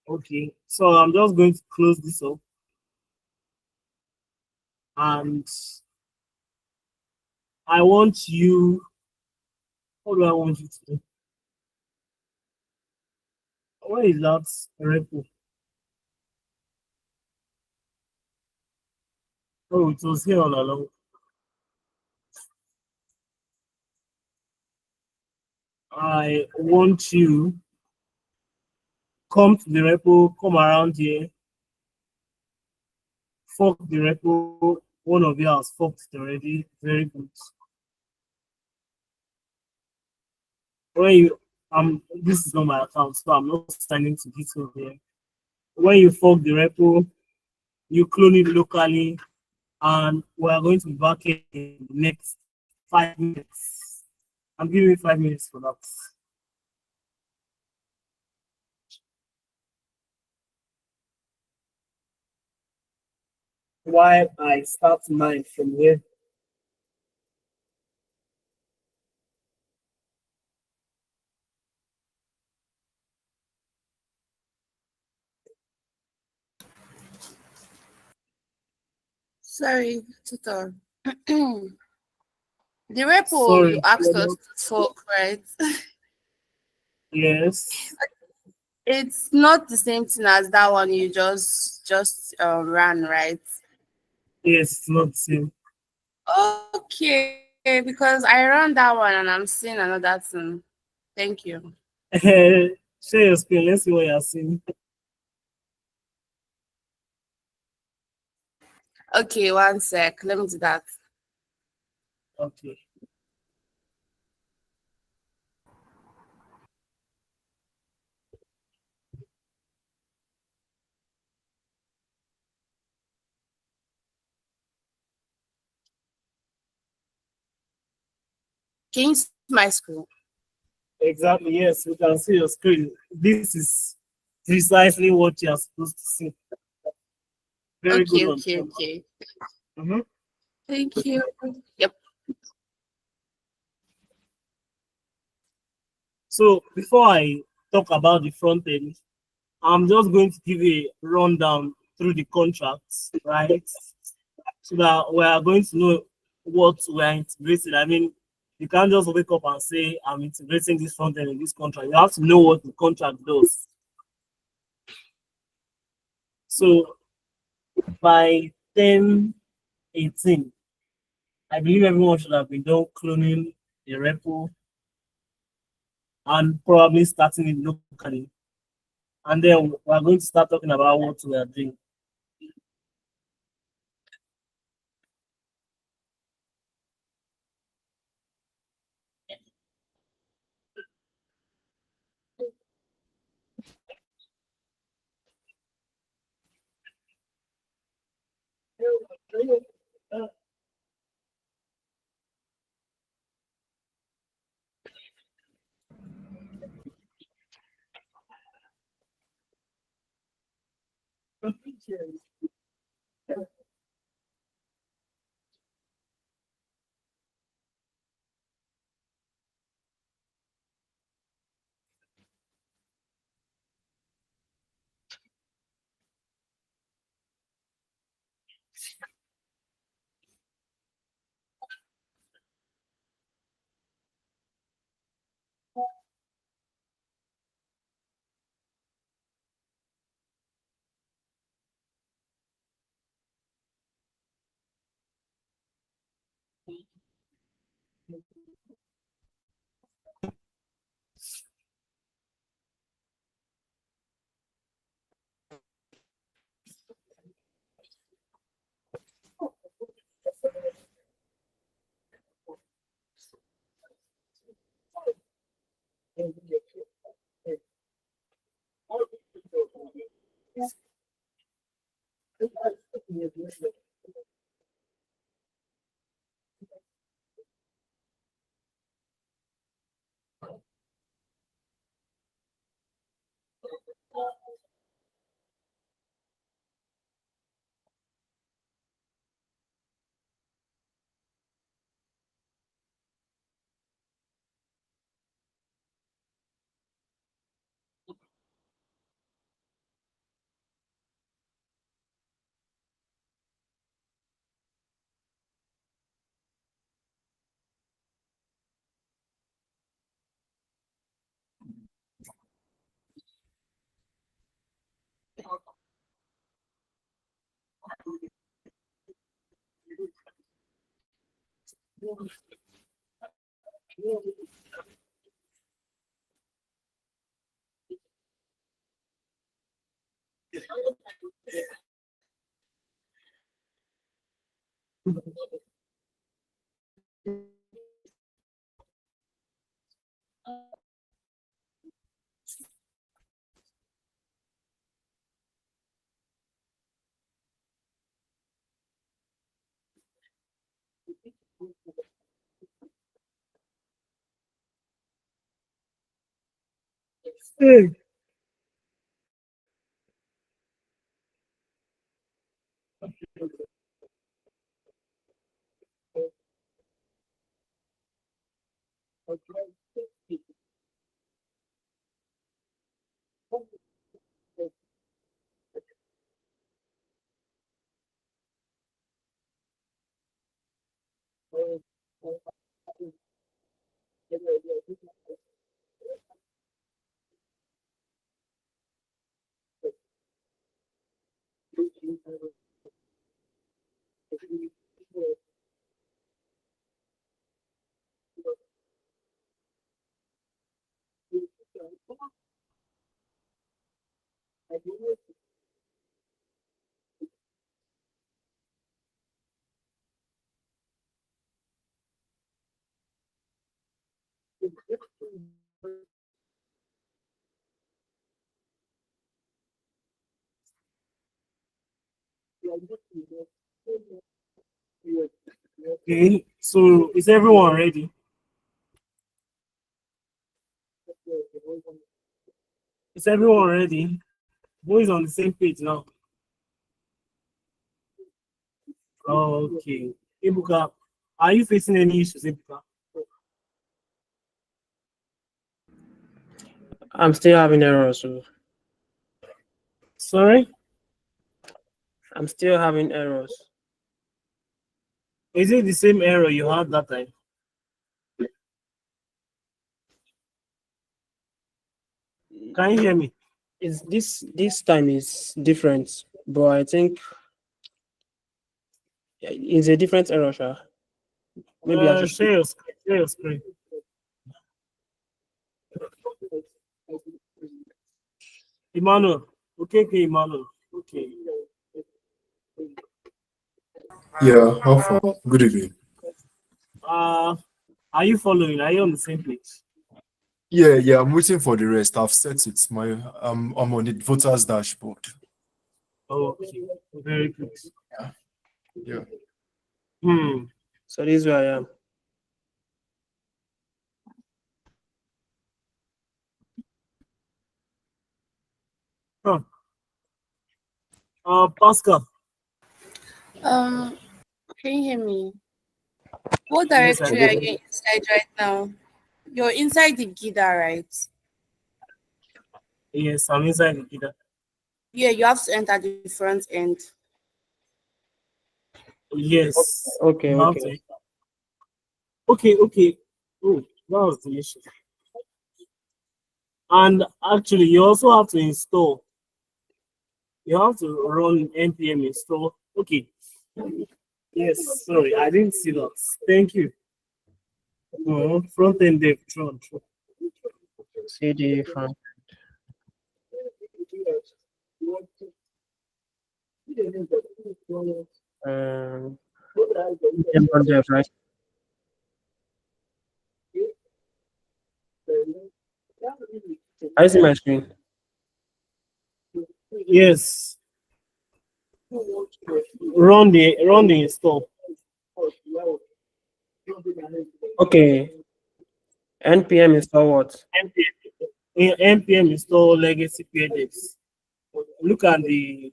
Okay, so I'm just going to close this up. And I want you, what do I want you to do? Where is that repo? Oh, it was here all along. I want you come to the repo, come around here, fork the repo. One of you has forked it already. Very good. When you this is not my account, so I'm not signing to GitHub here. When you fork the repo, you clone it locally, and we are going to be back in the next 5 minutes. I'm giving you 5 minutes for that. While I start mine from here. Sorry, tutor. The repo Sorry, you asked us to fork, right? Yes. It's not the same thing as that one you just ran, right? Yes, it's not the same. Okay, because I ran that one and I'm seeing another thing. Thank you. Share your screen. Let's see what you're seeing. Okay, one sec. Let me do that. Okay. Can you see my screen? Exactly. Yes, we can see your screen. This is precisely what you're supposed to see. Very good one. Okay. Mm-hmm. Thank you. Yep. So before I talk about the front end, I'm just going to give you a rundown through the contracts, right? So that we are going to know what we're integrating. I mean, you can't just wake up and say, I'm integrating this front end in this contract. You have to know what the contract does. So by 10:18, I believe everyone should have been done cloning the repo and probably starting it locally. And then we're going to start talking about what we are doing. Hey. Okay, so is everyone ready? Is everyone ready? Who is on the same page now? Okay. Ibuka, are you facing any issues, Ibuka? I'm still having errors. So Sorry? I'm still having errors. Is it the same error you had that time? Can you hear me? Is this time is different, but I think it's a different error, Sha. Maybe I should. Share your screen. Share your screen. Emmanuel. Okay, Emmanuel. Okay. Yeah, how far? Good evening. Are you following? Are you on the same page? Yeah, I'm waiting for the rest. I've set it. I'm on the voters dashboard. Okay, very good. Yeah. So this is where I am. Huh. Pascal. Can you hear me? What Yes, I directory are do. you inside right now? You're inside the GIDA, right? Yes, I'm inside the GIDA. Yeah, you have to enter the front end. Yes. Okay, You have okay. to. Okay. Oh, that was the issue. And actually, you also have to install. You have to run npm install. Okay. Yes, sorry, I didn't see that. Thank you. Front end dev. True. CD front. Dev, right? I see my screen. Yes. Run the install. Okay. NPM install what? npm install legacy pages. Look at the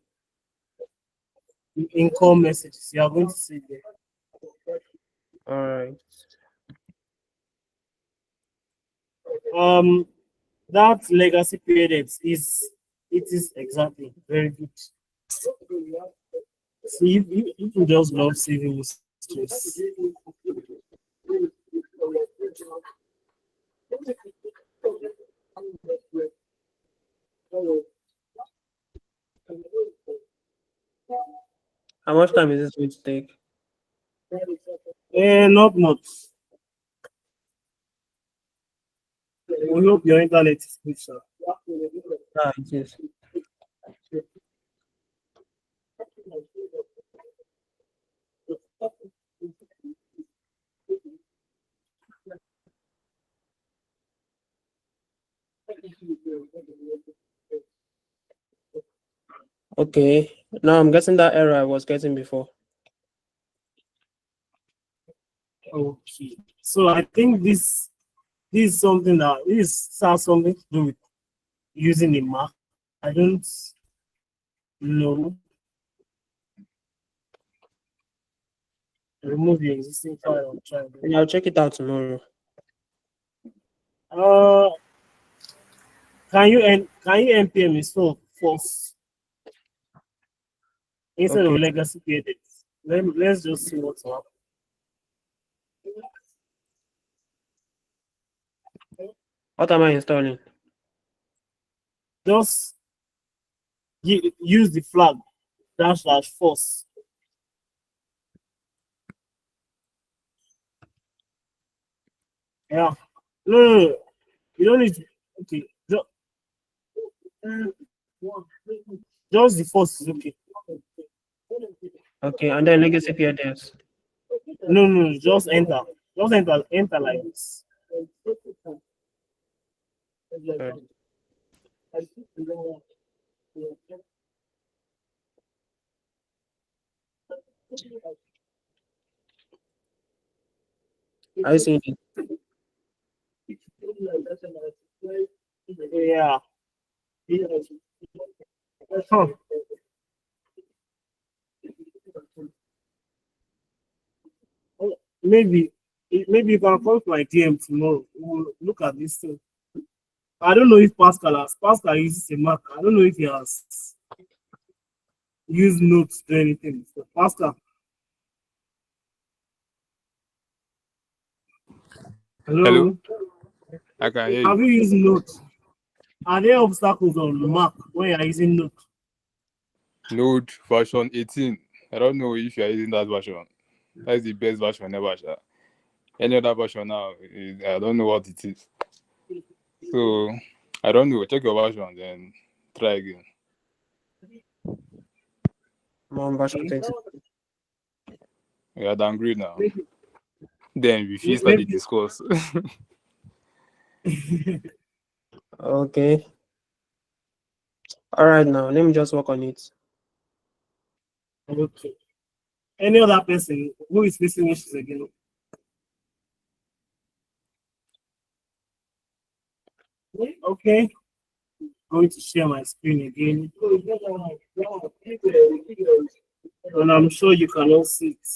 income messages. You are going to see there. All right. That legacy pages is exactly very good. See, you can just love saving mistakes. How much time is this going to take? Not much. We hope your internet is good, sir. Ah, it is. Okay. Now I'm getting that error I was getting before. Okay. So I think this is something that has something to do with using a Mac. I don't know. Remove the existing file and try again. Yeah, I'll check it out tomorrow. Can you npm install first instead of Okay. legacy pages? Let's just see what's happening. What am I installing? Just use the flag / force. Yeah. No. You don't need to. Okay. Just the force is okay. Okay, and then legacy PDFs. No. Just enter. Just enter like this. Right. I see it. Yeah. Huh. Maybe you can come to my DM tomorrow. We'll look at this thing. I don't know if Pascal uses a Mac. I don't know if he has used notes to anything. So Pascal. Hello. I can hear Have you. you used notes? Are there obstacles on Mac when you are using notes? Node version 18. I don't know if you are using that version. That's the best version ever. Sha. Any other version now, I don't know what it is. So I don't know. Check your version, then try again. More version 20. We are downgrade now. Then we feel start the Maybe. discourse. Okay. All right, now let me just work on it. Okay. Any other person who is facing issues again? Okay. going to share my screen again. And I'm sure you can all see it.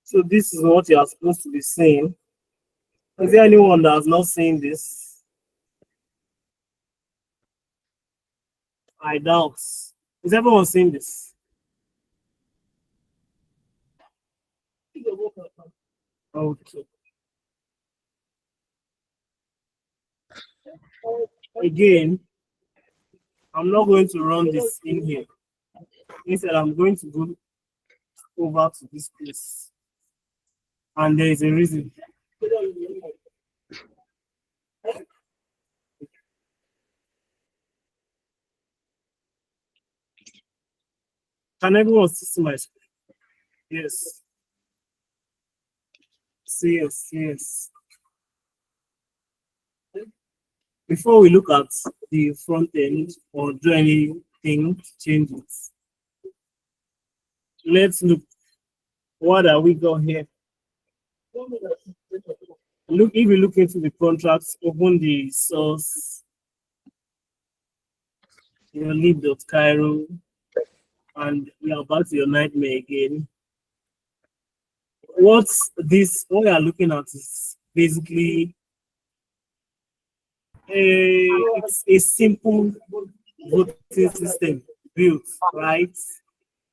So this is what you are supposed to be seeing. Is there anyone that has not seen this? I doubt. Is everyone seeing this? Okay. Again, I'm not going to run this in here. Instead, I'm going to go over to this place. And there is a reason. Can everyone see my screen? Yes. Yes, yes. Before we look at the front end or do anything to change it, let's look. What are we got here? Look, if you look into the contracts, open the source, your lib.cairo, and you're about your nightmare again. What's this? What we are looking at is basically it's a simple voting system built, right?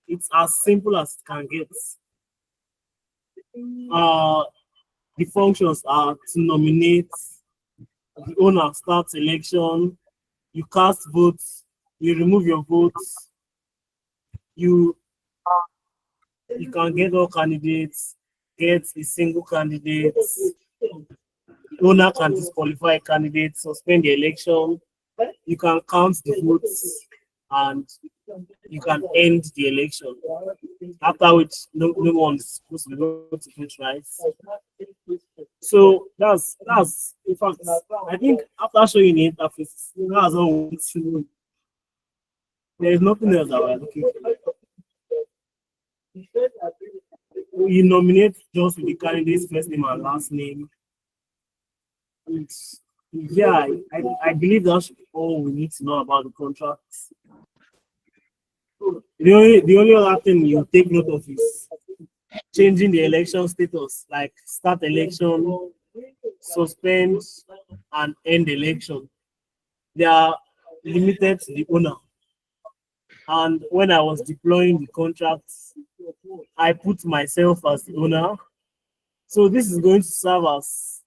It's as simple as it can get. The functions are to nominate, the owner starts election, you cast votes, you remove your votes, you can get all candidates, get a single candidate, owner can disqualify a candidate, suspend the election, you can count the votes, and you can end the election. After which no one is supposed to be able to vote, right? So that's in fact, I think after showing the interface, that's all we should. There is nothing else that we're looking for. You nominate just with the candidate's first name and last name. Yeah, I believe that should be all we need to know about the contracts. The only other thing you take note of is changing the election status, like start election, suspend, and end election. They are limited to the owner. And when I was deploying the contracts, I put myself as the owner. So this is going to serve as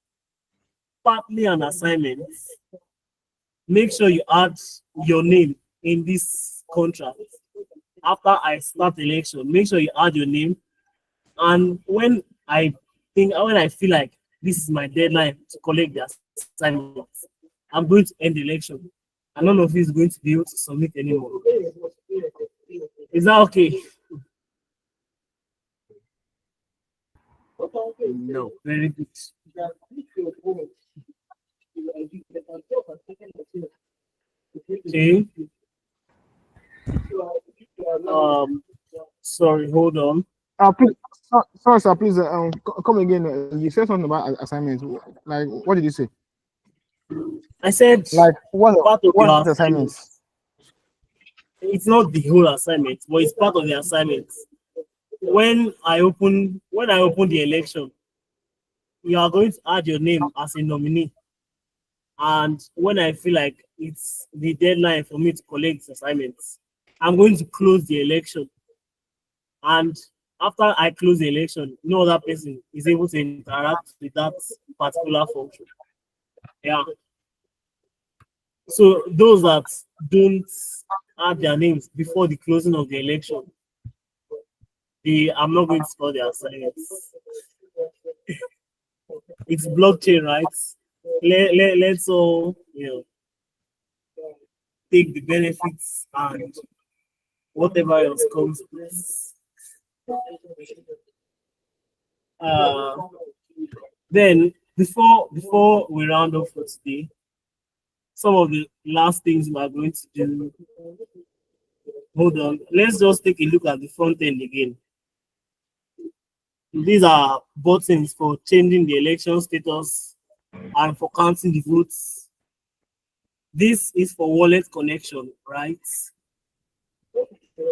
partly an assignment. Make sure you add your name in this contract. After I start election, make sure you add your name. And when I feel like this is my deadline to collect the assignment, I'm going to end the election. And none of you is going to be able to submit anymore. Is that okay? No. Very good. Okay. Sorry, hold on. Please, sorry, sir, please, come again. You said something about assignments. Like, what did you say? I said, Like, what your assignments? It's not the whole assignment, but it's part of the assignment. When I open the election, you are going to add your name as a nominee. And when I feel like it's the deadline for me to collect assignments, I'm going to close the election. And after I close the election, no other person is able to interact with that particular function. Yeah. So those that don't add their names before the closing of the election, I'm not going to score their assignments. It's blockchain, right? Let's all, take the benefits and whatever else comes with it. Then before we round off for today, some of the last things we are going to do. Hold on, let's just take a look at the front end again. These are buttons for changing the election status and for counting the votes. This is for wallet connection, right?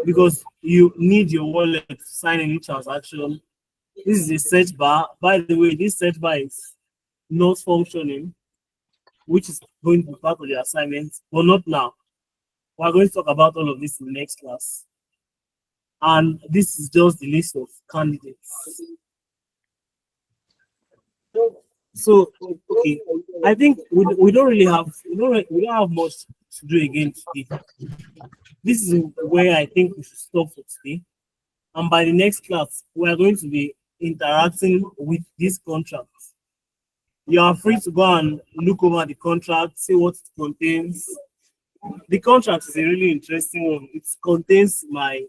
Because you need your wallet to sign any transaction. This is a search bar. By the way, this search bar is not functioning, which is going to be part of the assignment, but not now. We're going to talk about all of this in the next class. And this is just the list of candidates. So, okay, I think we don't really have we don't have much to do again today. This is where I think we should stop for today. And by the next class, we are going to be interacting with this contract. You are free to go and look over the contract, see what it contains. The contract is a really interesting one. It contains my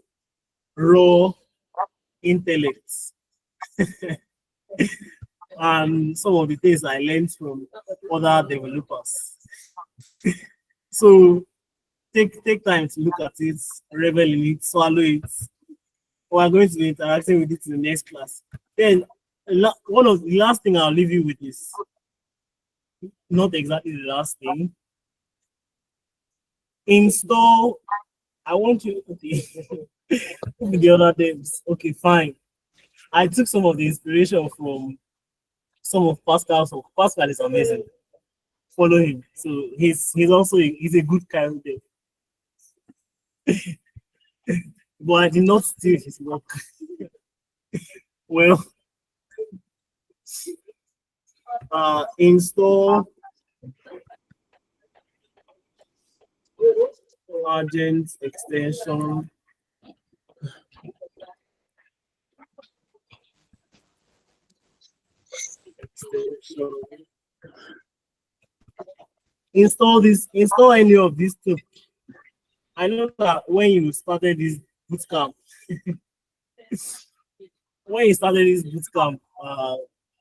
raw intellect and some of the things I learned from other developers. So take time to look at it, revel in it, swallow it. We are going to be interacting with it in the next class. Then one of the last thing I'll leave you with is not exactly the last thing. Install. I want you. Okay. The other devs. Okay, fine. I took some of the inspiration from some of Pascal. So Pascal is amazing. Follow him. So he's also he's a good Cairo dev. But I did not steal his work. Well, install agent extension. Install any of these two. I know that when you started this bootcamp,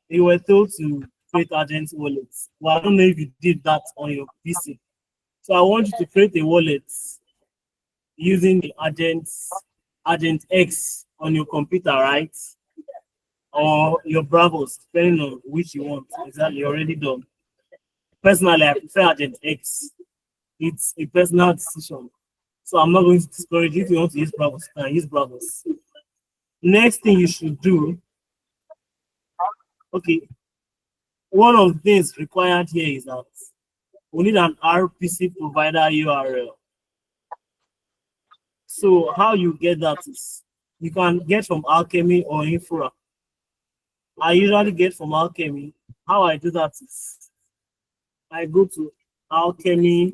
you were told to create agent wallets. Well, I don't know if you did that on your PC. So I want you to create a wallet using the agent X on your computer, right? Or your browsers, depending on which you want. Exactly, already done. Personally, I prefer agent X. It's a personal decision. So I'm not going to discourage you. If you want to use browsers, you can use browsers. Next thing you should do, okay, one of the things required here is that we need an RPC provider URL. So how you get that is you can get from Alchemy or Infra. I usually get from Alchemy. How I do that is I go to Alchemy.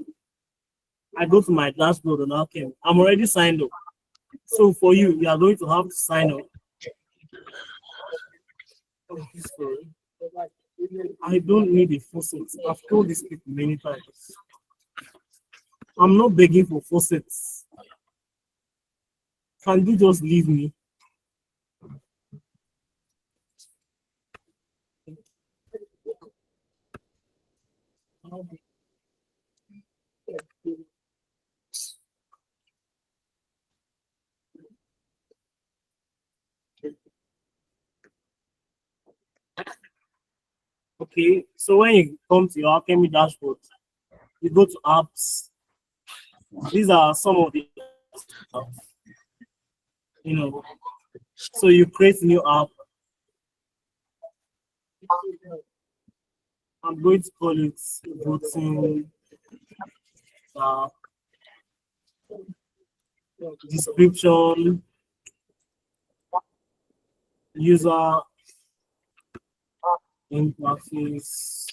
I go to my dashboard on Alchemy. I'm already signed up. So for you, you are going to have to sign up. Oh, sorry. I don't need a faucet. I've told these people many times. I'm not begging for faucets. Can you just leave me? Okay, so when you come to your Alchemy dashboard, you go to apps. These are some of the apps, you know. So you create a new app. I'm going to call it voting description, user interface,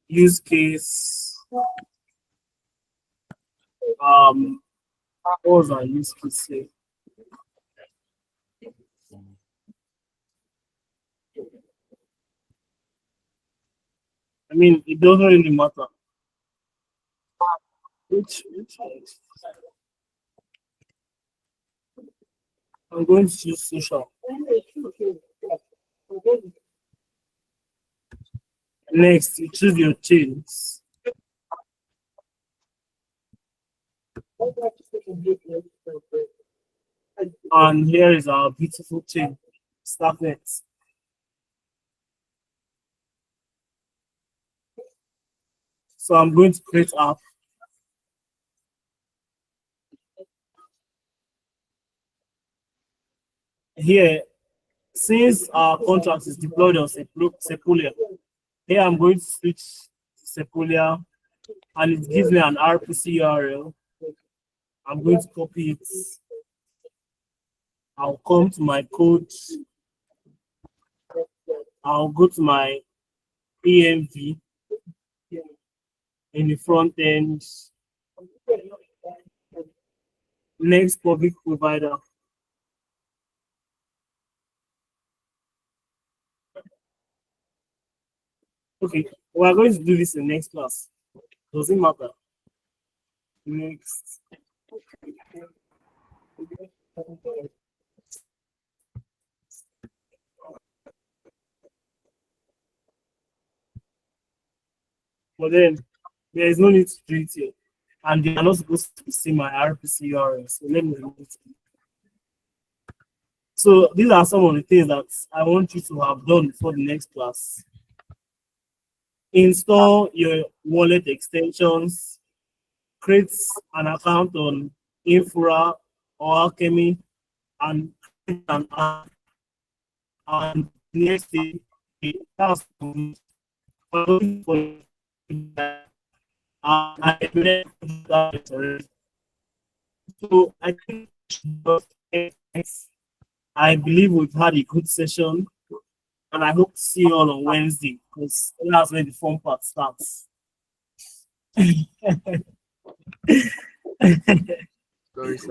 use case, What was our use case here? I mean, it doesn't really matter. Which I'm going to choose social. Next, you choose your chains. And here is our beautiful chain, Starknet. So I'm going to create app. Here, since our contract is deployed on Sequoia, here I'm going to switch to Sequoia, and it gives me an RPC URL. I'm going to copy it. I'll come to my code. I'll go to my env in the front end. Next, public provider. Okay, we're going to do this in next class. Doesn't matter. Next. But then there is no need to do it here. And they are not supposed to see my RPC URL. So let me remove it. So these are some of the things that I want you to have done before the next class. Install your wallet extensions, create an account on Infra or Alchemy, and create an app. And next thing, that's so I think I believe we've had a good session, and I hope to see you all on Wednesday because that's where the fun part starts. Sorry, sir.